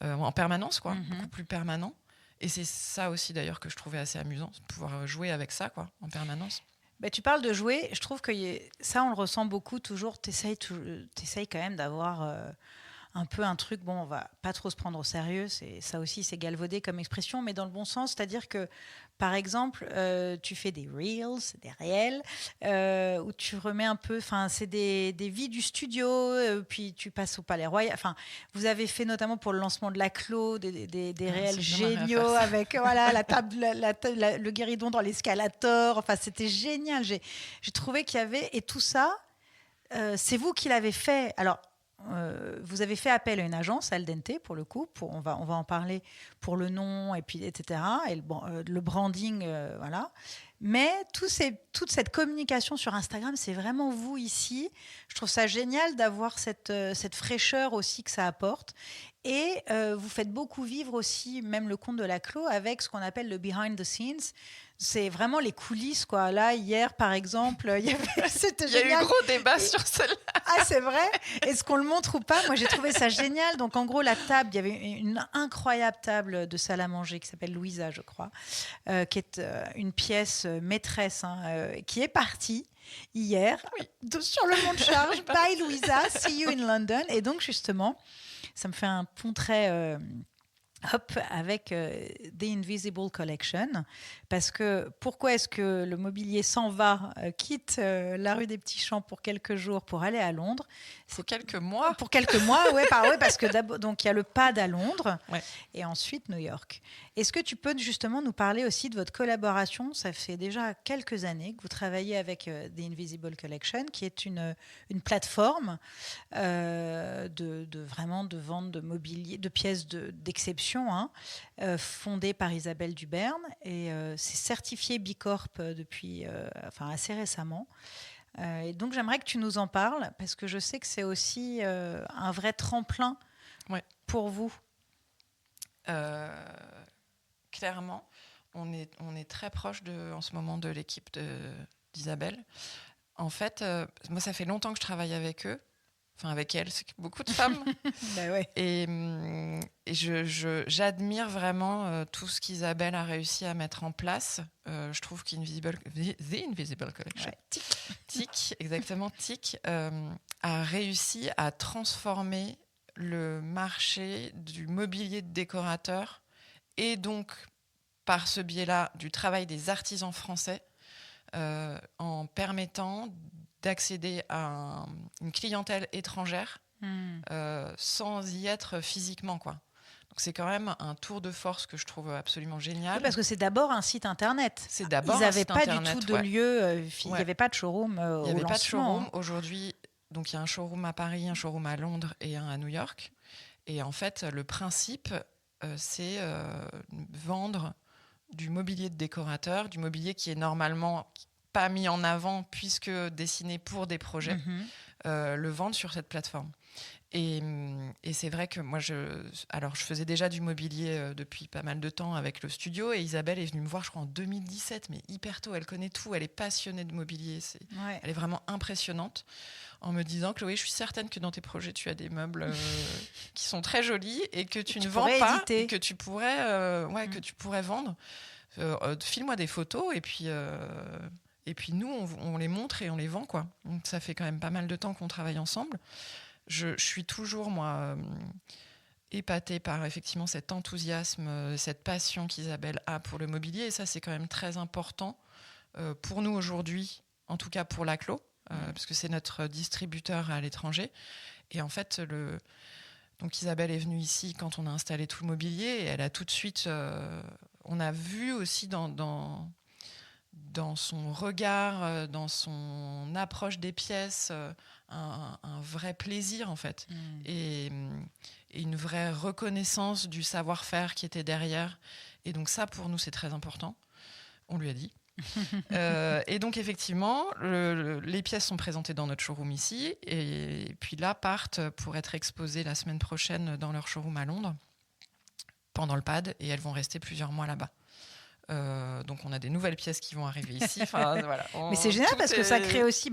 en permanence quoi, beaucoup plus permanent. Et c'est ça aussi d'ailleurs que je trouvais assez amusant, de pouvoir jouer avec ça quoi, en permanence. Bah, tu parles de jouer, je trouve que ça, on le ressent beaucoup toujours. T'essayes quand même d'avoir un peu un truc, bon, on va pas trop se prendre au sérieux, ça aussi, c'est galvaudé comme expression, mais dans le bon sens, c'est-à-dire que, par exemple, tu fais des reels, des réels, où tu remets un peu, enfin, c'est des vies du studio, puis tu passes au Palais Royal. Enfin, vous avez fait notamment pour le lancement de Laclos des réels géniaux avec voilà la table, le guéridon dans l'escalator. Enfin, c'était génial. J'ai trouvé qu'il y avait et tout ça. C'est vous qui l'avez fait. Alors, vous avez fait appel à une agence, Al Dente, pour le coup. On va en parler pour le nom, et puis, etc. Et le branding, voilà. Mais toute cette communication sur Instagram, c'est vraiment vous ici. Je trouve ça génial d'avoir cette fraîcheur aussi que ça apporte. Et vous faites beaucoup vivre aussi, même le compte de Laclos, avec ce qu'on appelle le behind the scenes. C'est vraiment les coulisses, quoi. Là, hier, par exemple, c'était génial. Il y a eu gros débat sur celle-là. Ah, c'est vrai? Est-ce qu'on le montre ou pas? Moi, j'ai trouvé ça génial. Donc, en gros, la table, il y avait une incroyable table de salle à manger qui s'appelle Louisa, je crois, qui est une pièce maîtresse, qui est partie hier sur le Mont de Charge. Bye, Louisa. See you in London. Et donc, justement, ça me fait un pont très... avec The Invisible Collection, parce que pourquoi est-ce que le mobilier s'en va, quitte la rue des Petits Champs pour quelques jours pour aller à Londres? C'est quelques mois. Pour quelques mois, ouais, parce que d'abord, donc il y a le pad à Londres, ouais. Et ensuite New York. Est-ce que tu peux justement nous parler aussi de votre collaboration? Ça fait déjà quelques années que vous travaillez avec The Invisible Collection, qui est une plateforme vraiment de vente de mobilier, de pièces d'exception, fondée par Isabelle Duberne, et c'est certifié B Corp depuis assez récemment. Et donc j'aimerais que tu nous en parles, parce que je sais que c'est aussi un vrai tremplin pour vous. Clairement, on est très proche en ce moment de l'équipe d'Isabelle. En fait, moi, ça fait longtemps que je travaille avec eux. Enfin, avec elle, c'est beaucoup de femmes. Ben ouais. Et j'admire vraiment tout ce qu'Isabelle a réussi à mettre en place. Je trouve The Invisible Collection, TIC, exactement, TIC, a réussi à transformer le marché du mobilier de décorateur et donc, par ce biais-là, du travail des artisans français en permettant d'accéder à une clientèle étrangère sans y être physiquement, quoi. Donc c'est quand même un tour de force que je trouve absolument génial. Oui, parce que c'est d'abord un site internet. C'est d'abord Ils n'avaient pas internet, du tout de lieu, il n'y Ouais. avait pas de showroom au Il n'y avait pas de lancement. showroom. Aujourd'hui, donc il y a un showroom à Paris, un showroom à Londres et un à New York. Et en fait, le principe, c'est vendre du mobilier de décorateur, du mobilier qui est normalement pas mis en avant puisque dessiné pour des projets, le vendre sur cette plateforme. Et c'est vrai que moi, je faisais déjà du mobilier depuis pas mal de temps avec le studio, et Isabelle est venue me voir, je crois, en 2017, mais hyper tôt. Elle connaît tout, elle est passionnée de mobilier. Elle est vraiment impressionnante, en me disant: Chloé, je suis certaine que dans tes projets, tu as des meubles qui sont très jolis et que tu ne vends pas, et que tu pourrais, que tu pourrais vendre. File-moi des photos, et puis nous, on les montre et on les vend, quoi. Donc ça fait quand même pas mal de temps qu'on travaille ensemble. Je suis toujours, moi, épatée par effectivement cet enthousiasme, cette passion qu'Isabelle a pour le mobilier. Et ça, c'est quand même très important pour nous aujourd'hui, en tout cas pour Laclos, parce que c'est notre distributeur à l'étranger. Et en fait, donc Isabelle est venue ici quand on a installé tout le mobilier, et elle a tout de suite... on a vu aussi dans son regard, dans son approche des pièces, un vrai plaisir, en fait, et une vraie reconnaissance du savoir-faire qui était derrière. Et donc ça, pour nous, c'est très important. On lui a dit. Et donc effectivement, les pièces sont présentées dans notre showroom ici, et puis là partent pour être exposées la semaine prochaine dans leur showroom à Londres pendant le PAD, et elles vont rester plusieurs mois là-bas. Donc on a des nouvelles pièces qui vont arriver ici. Voilà. Mais c'est génial parce que ça crée aussi,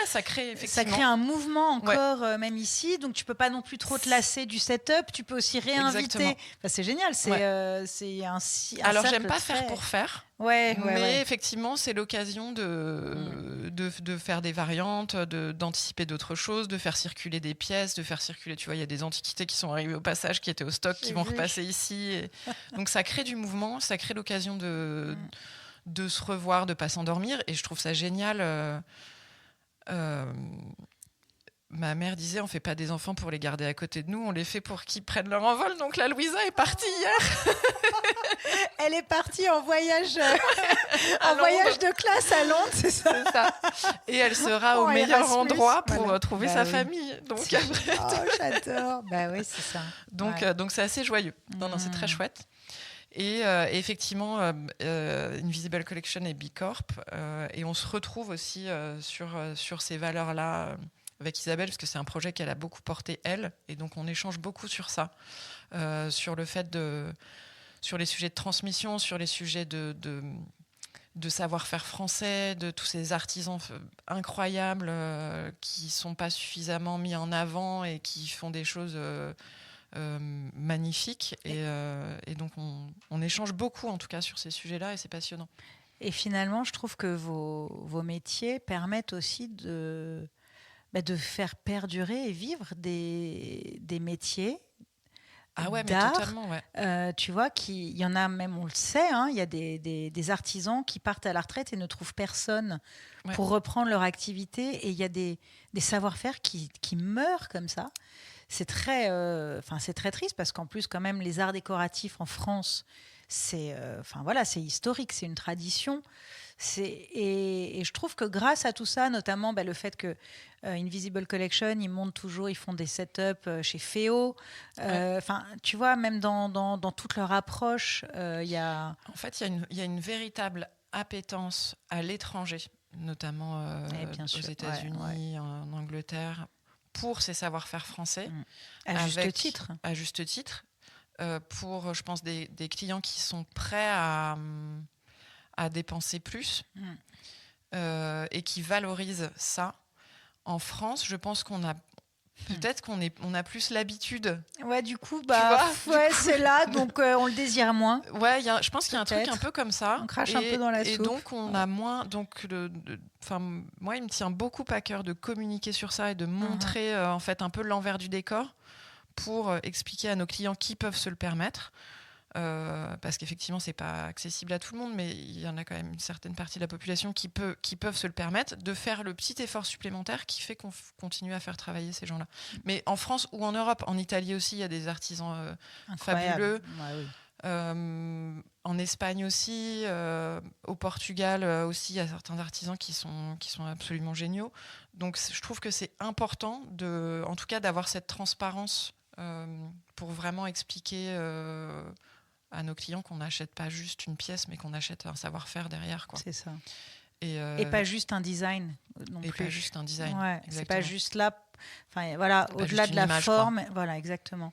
ça crée ça crée un mouvement encore, même ici. Donc tu peux pas non plus trop te lasser du setup. Tu peux aussi réinviter. Enfin, c'est génial. C'est un alors j'aime pas faire pour faire. Mais effectivement, c'est l'occasion de faire des variantes, d'anticiper d'autres choses, de faire circuler des pièces, de faire circuler. Tu vois, il y a des antiquités qui sont arrivées au passage, qui étaient au stock, qui vont repasser ici. Donc ça crée du mouvement, ça crée l'occasion de se revoir, de pas s'endormir. Et je trouve ça génial. Ma mère disait: on fait pas des enfants pour les garder à côté de nous, on les fait pour qu'ils prennent leur envol. Donc la Louisa est partie hier. Elle est partie en voyage, voyage de classe à Londres, c'est ça. Et elle sera au meilleur Erasmus, endroit pour trouver sa famille. Donc j'adore. Bah oui, c'est ça. Donc c'est assez joyeux. Non, c'est très chouette. Et effectivement, Invisible Collection est B Corp, et on se retrouve aussi sur ces valeurs-là avec Isabelle, parce que c'est un projet qu'elle a beaucoup porté, elle, et donc on échange beaucoup sur ça, sur le fait sur les sujets de transmission, sur les sujets de savoir-faire français, de tous ces artisans incroyables qui ne sont pas suffisamment mis en avant et qui font des choses magnifiques. Et donc on échange beaucoup, en tout cas, sur ces sujets-là, et c'est passionnant. Et finalement, je trouve que vos métiers permettent aussi de faire perdurer et vivre des métiers d'art. Totalement, ouais. Tu vois, il y en a même, on le sait, il y a des artisans qui partent à la retraite et ne trouvent personne pour reprendre leur activité, et il y a des savoir-faire qui meurent comme ça. C'est très triste, parce qu'en plus, quand même, les arts décoratifs en France, c'est historique, c'est une tradition. Et je trouve que grâce à tout ça, notamment le fait que Invisible Collection, ils font des setups chez Féo. Tu vois, même dans toute leur approche, il y a... En fait, il y a une véritable appétence à l'étranger, notamment aux États-Unis, en Angleterre, pour ces savoir-faire français. À juste titre. À juste titre. Pour, je pense, des clients qui sont prêts à dépenser plus et qui valorisent ça. En France, je pense qu'on a peut-être qu'on a plus l'habitude. Ouais, du coup, c'est là, donc on le désire moins. Ouais, je pense qu'il y a un truc un peu comme ça. On crache un peu dans la soupe. Et donc, on a moins... Donc, moi, il me tient beaucoup à cœur de communiquer sur ça et de montrer en fait un peu l'envers du décor pour expliquer à nos clients qui peuvent se le permettre. parce qu'effectivement, c'est pas accessible à tout le monde, mais il y en a quand même une certaine partie de la population qui peuvent se le permettre, de faire le petit effort supplémentaire qui fait qu'on continue à faire travailler ces gens-là. Mais en France ou en Europe, en Italie aussi, il y a des artisans fabuleux. Ouais, oui. En Espagne aussi, au Portugal aussi, il y a certains artisans qui sont absolument géniaux. Donc je trouve que c'est important en tout cas d'avoir cette transparence pour vraiment expliquer à nos clients qu'on n'achète pas juste une pièce, mais qu'on achète un savoir-faire derrière, quoi. C'est ça. Et pas juste un design non plus. Pas juste un design. Ouais, c'est pas juste là. Enfin voilà, au-delà de la image, forme, voilà, exactement.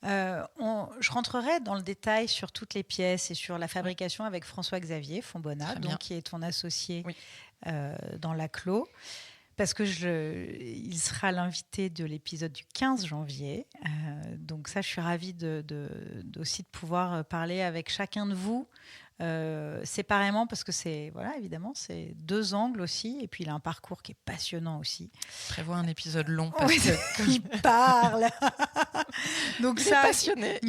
Je rentrerai dans le détail sur toutes les pièces et sur la fabrication avec François-Xavier Fontbonnat, donc qui est ton associé dans la Clos, parce que il sera l'invité de l'épisode du 15 janvier. Donc ça, je suis ravie aussi de pouvoir parler avec chacun de vous séparément, parce que évidemment, c'est 2 angles aussi, et puis il a un parcours qui est passionnant aussi. Prévois un épisode long parce il parle. Donc il est passionné,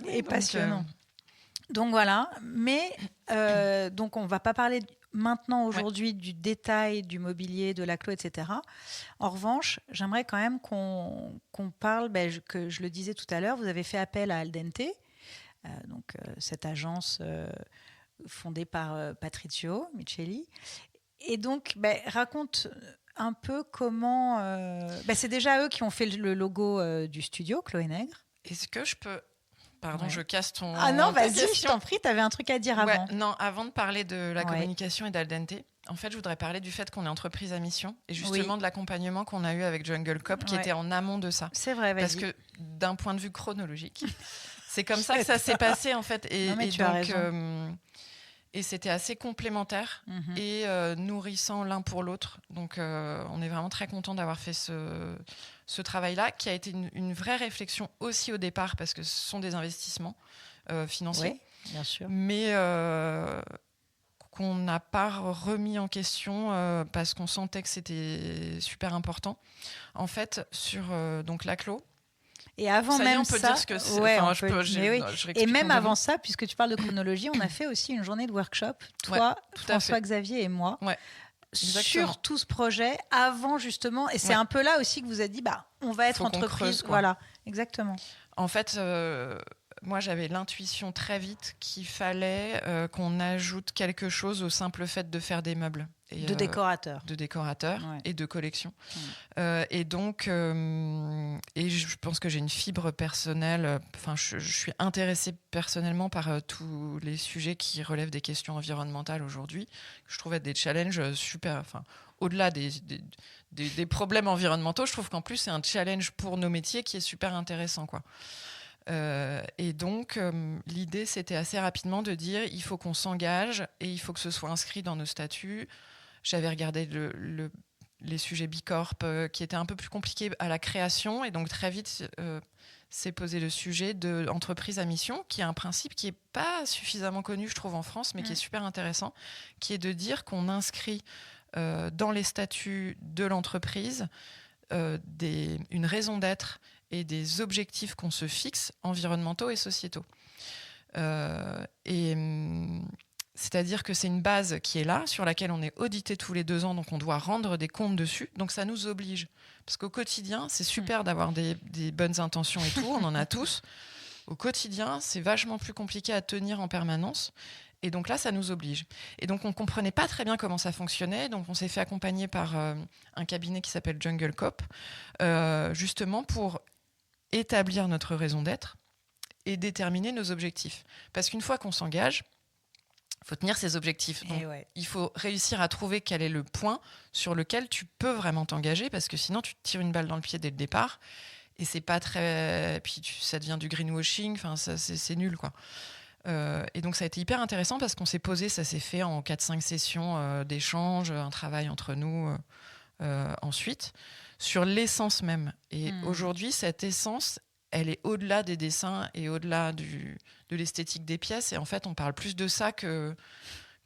et passionnant. Donc voilà, mais donc on va pas parler maintenant aujourd'hui du détail du mobilier, de la Clos, etc. En revanche, j'aimerais quand même qu'on parle, que je le disais tout à l'heure, vous avez fait appel à Aldente, cette agence fondée par Patrizio Micheli. Et donc, raconte un peu comment... c'est déjà eux qui ont fait le logo du studio, Chloé Nègre. Est-ce que je peux... Pardon, je casse ton... Ah non, vas-y, je t'en prie, tu avais un truc à dire avant. Non, avant de parler de la communication et d'Aldente, en fait, je voudrais parler du fait qu'on est entreprise à mission et justement de l'accompagnement qu'on a eu avec Jungle Cop qui était en amont de ça. C'est vrai, vas-y. Parce que d'un point de vue chronologique, c'est comme ça que ça s'est passé en fait. Et c'était assez complémentaire et nourrissant l'un pour l'autre. Donc, on est vraiment très content d'avoir fait ce travail-là, qui a été une vraie réflexion aussi au départ, parce que ce sont des investissements financiers. Oui, bien sûr. Mais qu'on n'a pas remis en question parce qu'on sentait que c'était super important. En fait, sur donc la Clos, et avant même on peut ça, dire ce que c'est. Et même avant ça, puisque tu parles de chronologie, on a fait aussi une journée de workshop, toi, François-Xavier et moi, sur tout ce projet, avant justement. Et c'est un peu là aussi que vous avez dit, on va être entreprise. Voilà, exactement. En fait, moi, j'avais l'intuition très vite qu'il fallait qu'on ajoute quelque chose au simple fait de faire des meubles. De décorateurs et de collections. Et donc, et je pense que j'ai une fibre personnelle. Enfin, je suis intéressée personnellement par tous les sujets qui relèvent des questions environnementales aujourd'hui. Je trouve être des challenges super. Enfin, au-delà des problèmes environnementaux, je trouve qu'en plus c'est un challenge pour nos métiers qui est super intéressant, quoi. Et donc, l'idée, c'était assez rapidement de dire il faut qu'on s'engage et il faut que ce soit inscrit dans nos statuts. J'avais regardé les sujets Bicorp qui étaient un peu plus compliqués à la création, et donc très vite s'est posé le sujet de entreprise à mission, qui est un principe qui n'est pas suffisamment connu, je trouve, en France, mais qui est super intéressant, qui est de dire qu'on inscrit dans les statuts de l'entreprise une raison d'être et des objectifs qu'on se fixe, environnementaux et sociétaux. C'est-à-dire que c'est une base qui est là, sur laquelle on est audité tous les 2 ans, donc on doit rendre des comptes dessus. Donc ça nous oblige. Parce qu'au quotidien, c'est super d'avoir des bonnes intentions et tout, on en a tous. Au quotidien, c'est vachement plus compliqué à tenir en permanence. Et donc là, ça nous oblige. Et donc, on ne comprenait pas très bien comment ça fonctionnait. Donc, on s'est fait accompagner par un cabinet qui s'appelle Jungle Cop, justement pour établir notre raison d'être et déterminer nos objectifs. Parce qu'une fois qu'on s'engage, il faut tenir ses objectifs. Donc, il faut réussir à trouver quel est le point sur lequel tu peux vraiment t'engager, parce que sinon, tu te tires une balle dans le pied dès le départ. Et c'est pas très... Puis ça devient du greenwashing. Enfin, c'est nul, quoi. Et donc ça a été hyper intéressant parce qu'on s'est posé, ça s'est fait en 4-5 sessions d'échange, un travail entre nous ensuite, sur l'essence même. Et aujourd'hui, cette essence, elle est au-delà des dessins et au-delà de l'esthétique des pièces. Et en fait, on parle plus de ça que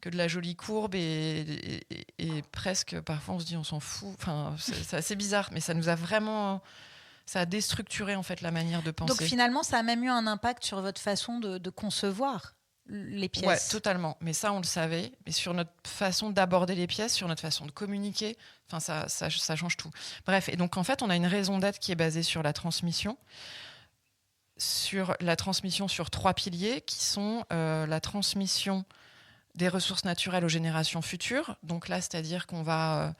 de la jolie courbe et presque, parfois on se dit on s'en fout. Enfin, c'est assez bizarre, mais ça nous a vraiment Ça a déstructuré en fait la manière de penser. Donc finalement, ça a même eu un impact sur votre façon de concevoir les pièces. Ouais, totalement. Mais ça, on le savait. Mais sur notre façon d'aborder les pièces, sur notre façon de communiquer, ça change tout. Bref, et donc en fait, on a une raison d'être qui est basée sur la transmission. Sur la transmission sur 3 piliers qui sont la transmission des ressources naturelles aux générations futures. Donc là, c'est-à-dire qu'on va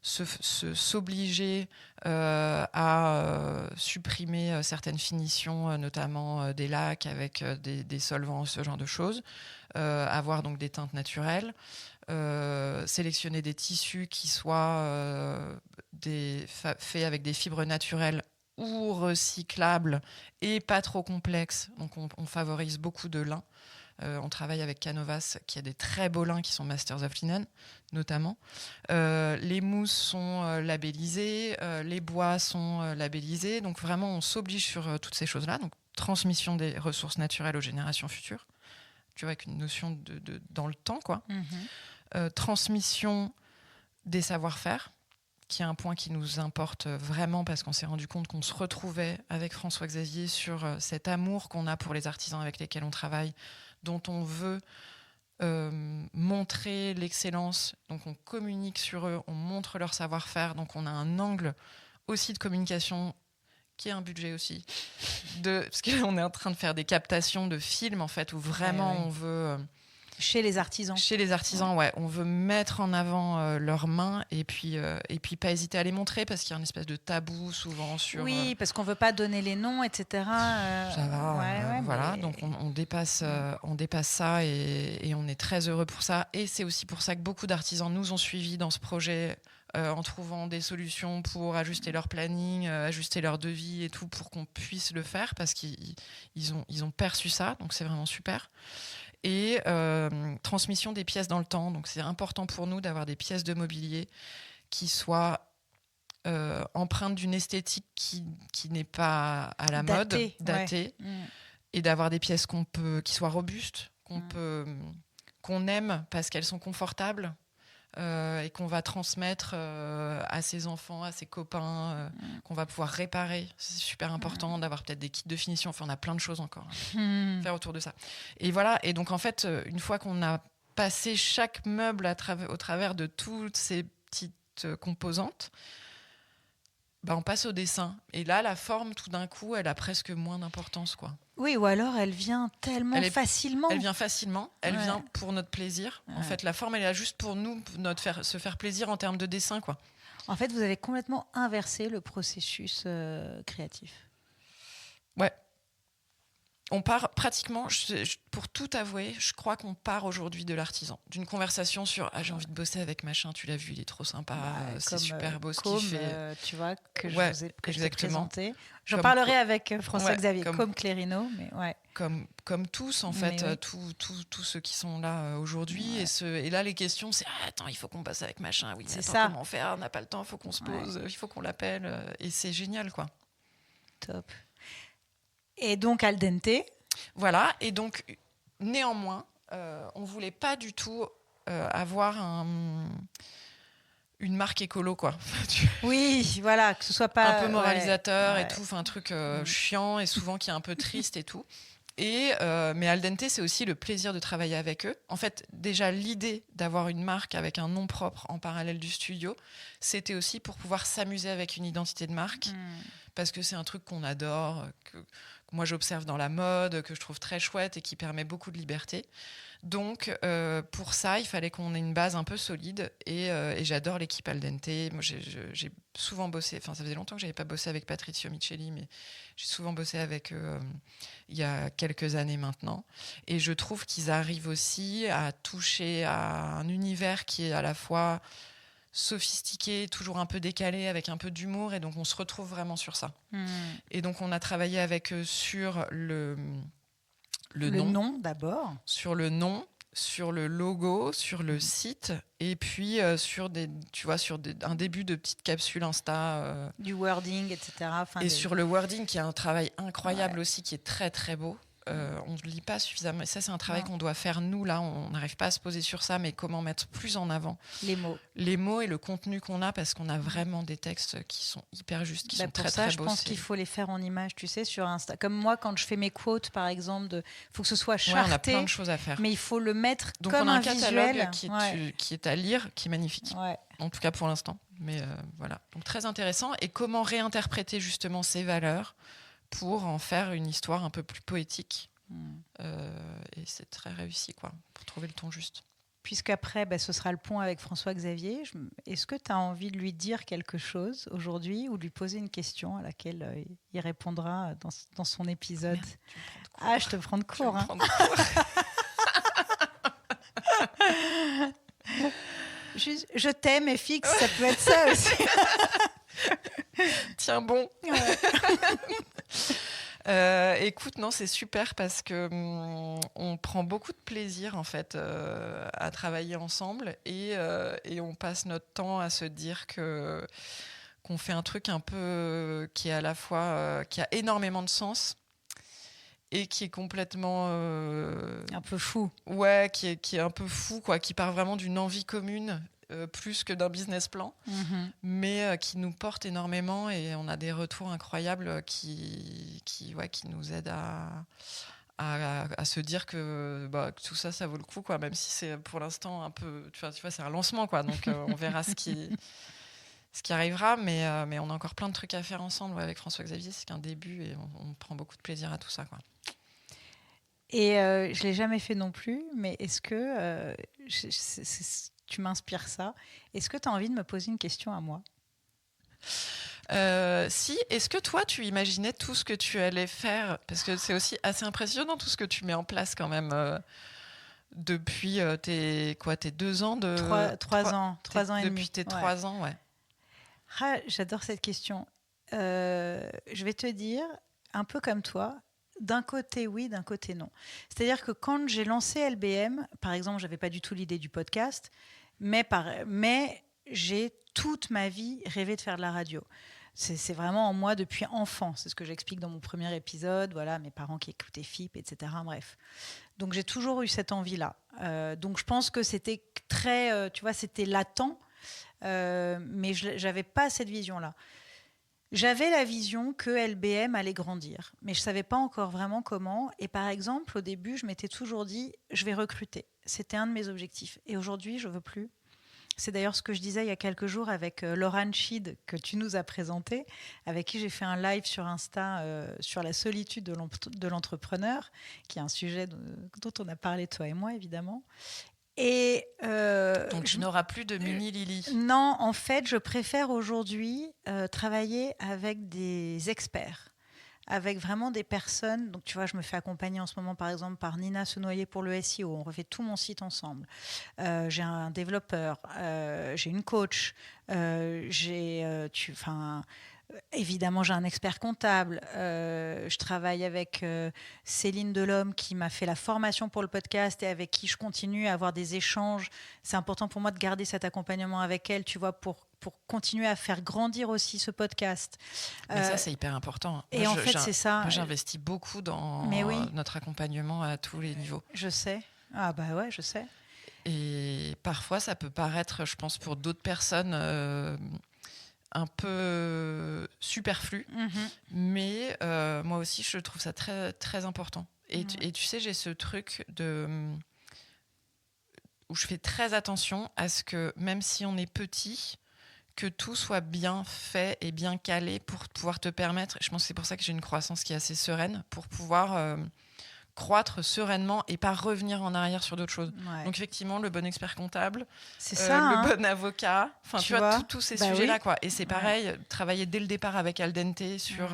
s'obliger à supprimer certaines finitions, notamment des lacs avec des solvants, ce genre de choses, avoir donc des teintes naturelles, sélectionner des tissus qui soient faits avec des fibres naturelles ou recyclables et pas trop complexes. Donc on favorise beaucoup de lin. On travaille avec Canovas qui a des très beaux lins qui sont Masters of Linen notamment. Les mousses sont labellisées, les bois sont labellisés. Donc vraiment on s'oblige sur toutes ces choses-là. Donc transmission des ressources naturelles aux générations futures. Tu vois, avec une notion de dans le temps, quoi. Transmission des savoir-faire, qui est un point qui nous importe vraiment parce qu'on s'est rendu compte qu'on se retrouvait avec François-Xavier sur cet amour qu'on a pour les artisans avec lesquels on travaille, dont on veut montrer l'excellence. Donc on communique sur eux, on montre leur savoir-faire. Donc on a un angle aussi de communication qui est un budget aussi. Parce qu'on est en train de faire des captations de films, en fait, où vraiment on veut... Chez les artisans. Chez les artisans, ouais. On veut mettre en avant leurs mains et puis pas hésiter à les montrer parce qu'il y a une espèce de tabou souvent sur... Oui, parce qu'on ne veut pas donner les noms, etc. Ça va, voilà. Mais... Donc on dépasse ça et on est très heureux pour ça. Et c'est aussi pour ça que beaucoup d'artisans nous ont suivis dans ce projet en trouvant des solutions pour ajuster leur planning, ajuster leur devis et tout pour qu'on puisse le faire parce qu'ils ont perçu ça. Donc c'est vraiment super. Et transmission des pièces dans le temps. Donc c'est important pour nous d'avoir des pièces de mobilier qui soient empreintes d'une esthétique qui n'est pas à la mode, datée, et d'avoir des pièces qui soient robustes, qu'on aime parce qu'elles sont confortables et qu'on va transmettre à ses enfants, à ses copains, qu'on va pouvoir réparer. C'est super important d'avoir peut-être des kits de finition. Enfin, on a plein de choses encore à faire autour de ça. Et voilà. Et donc, en fait, une fois qu'on a passé chaque meuble au travers de toutes ces petites composantes, on passe au dessin. Et là, la forme, tout d'un coup, elle a presque moins d'importance, quoi. Oui, ou alors elle vient tellement facilement. Elle vient facilement, elle vient pour notre plaisir. En fait, la forme, elle est là juste pour nous, se faire plaisir en termes de dessin, quoi. En fait, vous avez complètement inversé le processus créatif. Ouais. On part pratiquement, pour tout avouer, je crois qu'on part aujourd'hui de l'artisan. D'une conversation sur j'ai envie de bosser avec machin, tu l'as vu, il est trop sympa, c'est super beau ce qu'il fait. Tu vois, que je t'ai présenté. J'en comme parlerai avec François-Xavier, comme comme Clérino. Mais ouais. Comme tous, en fait, tous ceux qui sont là aujourd'hui. Et là, les questions, c'est attends, il faut qu'on passe avec machin. Oui, c'est ça. Comment faire? On n'a pas le temps, il faut qu'on se pose, il faut qu'on l'appelle. Et c'est génial, quoi. Top. Et donc al dente. Voilà, et donc néanmoins, on voulait pas du tout avoir une marque écolo, quoi. Oui, voilà, que ce soit pas un peu moralisateur et tout, un truc chiant et souvent qui est un peu triste et tout. Mais al dente, c'est aussi le plaisir de travailler avec eux. En fait, déjà l'idée d'avoir une marque avec un nom propre en parallèle du studio, c'était aussi pour pouvoir s'amuser avec une identité de marque, parce que c'est un truc qu'on adore, que moi j'observe dans la mode, que je trouve très chouette et qui permet beaucoup de liberté. Donc pour ça, il fallait qu'on ait une base un peu solide et j'adore l'équipe al dente. Moi, j'ai souvent bossé, ça faisait longtemps que j'avais pas bossé avec Patrizio Micheli, mais j'ai souvent bossé avec eux il y a quelques années maintenant. Et je trouve qu'ils arrivent aussi à toucher à un univers qui est à la fois sophistiqué, toujours un peu décalé, avec un peu d'humour, et donc on se retrouve vraiment sur ça. Et donc on a travaillé avec eux sur le nom d'abord, sur le nom, sur le logo, sur le site, et puis sur un début de petite capsule Insta, du wording, etc. Sur le wording, qui est un travail incroyable aussi, qui est très très beau. on ne lit pas suffisamment. Et ça, c'est un travail Non. qu'on doit faire, nous, là. On n'arrive pas à se poser sur ça, mais comment mettre plus en avant Les mots et le contenu qu'on a, parce qu'on a vraiment des textes qui sont hyper justes, qui sont pour très, ça, très je beaux. pense qu'il faut les faire en images, tu sais, sur Insta. Comme moi, quand je fais mes quotes, par exemple, faut que ce soit Ouais, on a charté, plein de choses à faire. mais il faut le mettre Donc, comme on a un un catalogue visuel. qui est à lire, qui est magnifique. Ouais. En tout cas, pour l'instant. Mais voilà. Donc, très intéressant. Et comment réinterpréter justement ces valeurs pour en faire une histoire un peu plus poétique. Et c'est très réussi, quoi, pour trouver le ton juste. Puisqu'après, ce sera le pont avec François-Xavier. Est-ce que tu as envie de lui dire quelque chose aujourd'hui ou de lui poser une question à laquelle il répondra dans son épisode? Merde, je te prends de court. Hein. Juste, je t'aime et fixe, ça peut être ça aussi. Tiens bon. Écoute, non, c'est super parce que on prend beaucoup de plaisir en fait à travailler ensemble et on passe notre temps à se dire qu'on fait un truc un peu qui est à la fois qui a énormément de sens et qui est complètement un peu fou. Ouais, qui est un peu fou, quoi, qui part vraiment d'une envie commune. Plus que d'un business plan, mais qui nous porte énormément et on a des retours incroyables qui nous aident à se dire que tout ça vaut le coup, quoi, même si c'est pour l'instant un peu, tu vois, c'est un lancement, quoi, donc on verra ce qui arrivera, mais on a encore plein de trucs à faire ensemble avec François-Xavier, c'est qu'un début et on prend beaucoup de plaisir à tout ça, quoi. Et je l'ai jamais fait non plus, mais est-ce que tu m'inspires ça. Est-ce que tu as envie de me poser une question à moi ? Si, est-ce que toi, tu imaginais tout ce que tu allais faire ? Parce que c'est aussi assez impressionnant tout ce que tu mets en place quand même depuis tes 2 ans de... 3 ans et demi. Depuis tes 3 ans, ouais. Ah, j'adore cette question. Je vais te dire, un peu comme toi, d'un côté oui, d'un côté non. C'est-à-dire que quand j'ai lancé LBM, par exemple, je n'avais pas du tout l'idée du podcast, mais j'ai toute ma vie rêvé de faire de la radio. C'est vraiment en moi depuis enfant. C'est ce que j'explique dans mon premier épisode. Voilà, mes parents qui écoutaient FIP, etc. Bref. Donc, j'ai toujours eu cette envie-là. Donc, je pense que c'était très... tu vois, c'était latent, mais je n'avais pas cette vision-là. J'avais la vision que LBM allait grandir, mais je ne savais pas encore vraiment comment. Et par exemple, au début, je m'étais toujours dit, je vais recruter. C'était un de mes objectifs. Et aujourd'hui, je ne veux plus. C'est d'ailleurs ce que je disais il y a quelques jours avec Laurent Schied, que tu nous as présenté, avec qui j'ai fait un live sur Insta sur la solitude de l'entrepreneur, qui est un sujet dont on a parlé, toi et moi, évidemment. Et donc, tu n'auras plus de mini-Lily. Non, en fait, je préfère aujourd'hui travailler avec des experts, avec vraiment des personnes. Donc, tu vois, je me fais accompagner en ce moment, par exemple, par Nina Senoyer pour le SEO. On refait tout mon site ensemble. J'ai un développeur, j'ai une coach, évidemment, j'ai un expert comptable. Je travaille avec Céline Delhomme qui m'a fait la formation pour le podcast et avec qui je continue à avoir des échanges. C'est important pour moi de garder cet accompagnement avec elle, tu vois, pour continuer à faire grandir aussi ce podcast. Mais ça, c'est hyper important. Et en fait, c'est ça. Moi, j'investis beaucoup dans notre accompagnement à tous les niveaux. Je sais. Ah bah ouais, je sais. Et parfois, ça peut paraître, je pense, pour d'autres personnes... un peu superflu, mais moi aussi je trouve ça très, très important. Et tu sais, j'ai ce truc où je fais très attention à ce que même si on est petit, que tout soit bien fait et bien calé pour pouvoir te permettre, je pense que c'est pour ça que j'ai une croissance qui est assez sereine, pour pouvoir croître sereinement et pas revenir en arrière sur d'autres choses. Ouais. Donc effectivement, le bon expert comptable, le bon avocat, enfin tu vois tous ces sujets-là, oui. Quoi. Et c'est pareil, travailler dès le départ avec Al Dente sur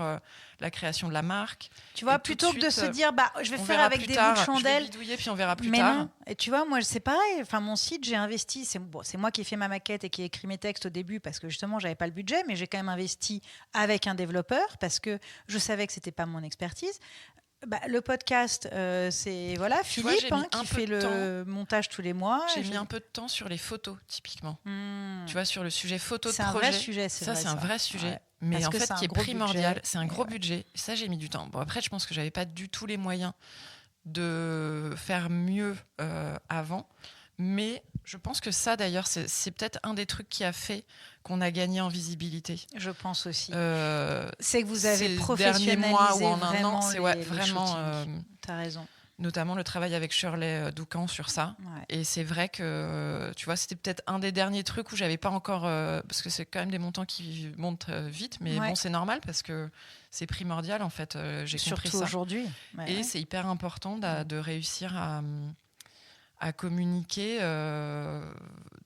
la création de la marque. Tu vois, plutôt que de se dire, je vais faire avec des bouts de chandelle. Je vais bidouiller puis on verra plus tard. Non. Et tu vois, moi c'est pareil. Enfin, mon site, j'ai investi. C'est moi qui ai fait ma maquette et qui ai écrit mes textes au début parce que justement, j'avais pas le budget, mais j'ai quand même investi avec un développeur parce que je savais que c'était pas mon expertise. Le podcast, c'est Philippe qui fait le montage tous les mois. J'ai mis un peu de temps sur les photos, typiquement. Tu vois, sur le sujet photo de projet. C'est un vrai sujet, c'est un vrai sujet. Ouais. mais Parce en que fait c'est un qui est gros primordial. budget. C'est un Et gros ouais. budget. Ça, j'ai mis du temps. Bon, après, je pense que j'avais pas du tout les moyens de faire mieux avant. Mais je pense que ça, d'ailleurs, c'est peut-être un des trucs qui a fait qu'on a gagné en visibilité. Je pense aussi. Euh, C'est que vous avez ces derniers mois ou professionnalisé en un an, vraiment c'est les vraiment, shootings. T'as raison. notamment le travail avec Shirley Doucan sur ça. Ouais. Et c'est vrai que, tu vois, c'était peut-être un des derniers trucs où j'avais pas encore... parce que c'est quand même des montants qui montent vite, mais Ouais. bon, c'est normal parce que c'est primordial, en fait. J'ai compris Surtout ça. aujourd'hui. Ouais, Et ouais. c'est hyper important de réussir à communiquer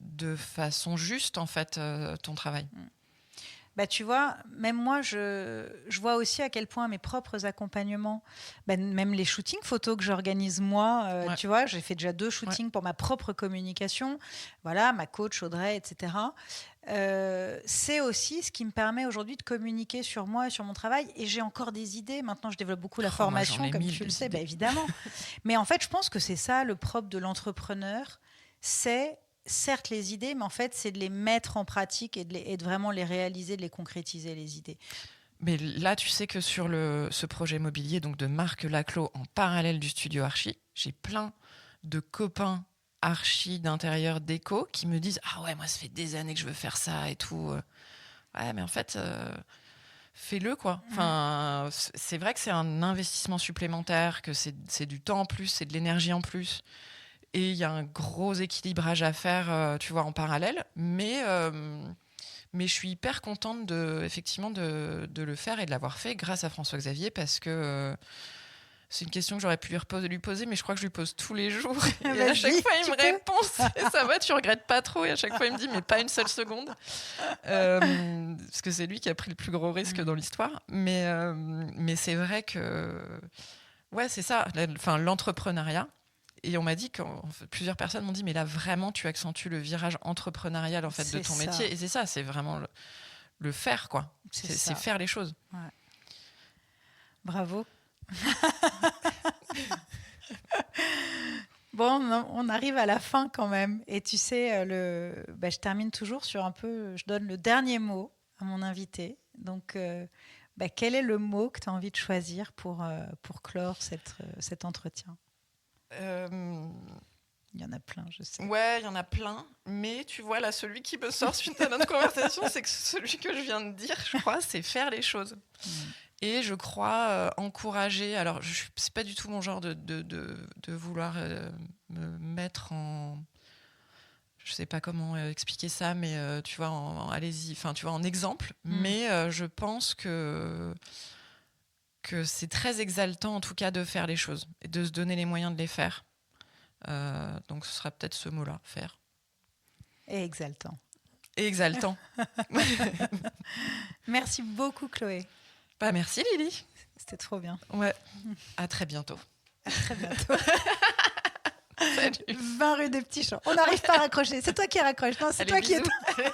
de façon juste, en fait, ton travail. Bah, tu vois, même moi, je vois aussi à quel point mes propres accompagnements, même les shootings photos que j'organise moi, Ouais. tu vois, j'ai fait déjà 2 shootings pour ma propre communication, voilà, ma coach Audrey, etc. C'est aussi ce qui me permet aujourd'hui de communiquer sur moi et sur mon travail. Et j'ai encore des idées. Maintenant, je développe beaucoup la Oh, moi, j'en formation, ai comme 1000 tu le des sais, idées. évidemment. Mais en fait, je pense que c'est ça le propre de l'entrepreneur, c'est certes les idées, mais en fait, c'est de les mettre en pratique et de vraiment les réaliser, de les concrétiser, les idées. Mais là, tu sais que sur ce projet immobilier donc de Marc Laclos, en parallèle du studio Archi, j'ai plein de copains archi d'intérieur déco qui me disent « Ah ouais, moi, ça fait des années que je veux faire ça et tout. » Ouais, mais en fait, fais-le, quoi. Enfin, c'est vrai que c'est un investissement supplémentaire, que c'est du temps en plus, c'est de l'énergie en plus. Et il y a un gros équilibrage à faire, tu vois, en parallèle. Mais je suis hyper contente effectivement de le faire et de l'avoir fait grâce à François-Xavier parce que c'est une question que j'aurais pu lui poser, mais je crois que je lui pose tous les jours. Et à chaque fois, il me répond et ça va, tu regrettes pas trop. Et à chaque fois, il me dit, mais pas une seule seconde. Parce que c'est lui qui a pris le plus gros risque dans l'histoire. Mais c'est vrai que, ouais, c'est ça, l'entrepreneuriat. Et on m'a dit plusieurs personnes m'ont dit mais là vraiment tu accentues le virage entrepreneurial en fait de ton métier et c'est ça, c'est vraiment le faire quoi. C'est faire les choses. Ouais. Bravo. Bon, on arrive à la fin quand même. Et tu sais, je termine toujours sur je donne le dernier mot à mon invité. Donc, quel est le mot que tu as envie de choisir pour clore cet entretien ? Il y en a plein, je sais. Ouais, il y en a plein. Mais tu vois, là, celui qui me sort suite à notre conversation, c'est que celui que je viens de dire, je crois, c'est faire les choses. Et je crois encourager... Alors, c'est pas du tout mon genre de vouloir me mettre en... Je sais pas comment expliquer ça, mais tu vois, allez-y, enfin, tu vois, en exemple. Mais je pense que c'est très exaltant, en tout cas, de faire les choses et de se donner les moyens de les faire. Donc, ce sera peut-être ce mot-là, faire. Et exaltant. Et exaltant. Merci beaucoup, Chloé. Merci, Lily. C'était trop bien. Ouais. À très bientôt. À très bientôt. Salut. 20 rue des Petits Champs. On n'arrive pas à raccrocher. C'est toi qui raccroches. Non, c'est Allez, toi bisous. qui es...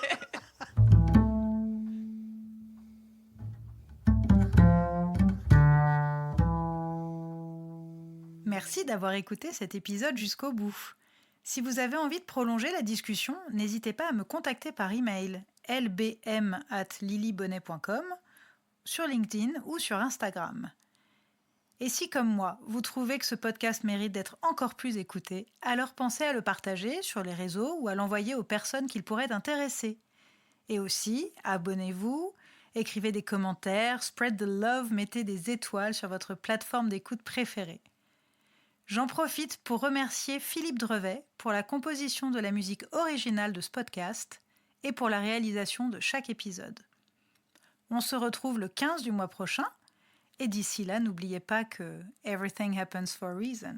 Merci d'avoir écouté cet épisode jusqu'au bout. Si vous avez envie de prolonger la discussion, n'hésitez pas à me contacter par email lbm@lilybonnet.com, sur LinkedIn ou sur Instagram. Et si, comme moi, vous trouvez que ce podcast mérite d'être encore plus écouté, alors pensez à le partager sur les réseaux ou à l'envoyer aux personnes qu'il pourrait intéresser. Et aussi, abonnez-vous, écrivez des commentaires, spread the love, mettez des étoiles sur votre plateforme d'écoute préférée. J'en profite pour remercier Philippe Drevet pour la composition de la musique originale de ce podcast et pour la réalisation de chaque épisode. On se retrouve le 15 du mois prochain et d'ici là, n'oubliez pas que everything happens for a reason.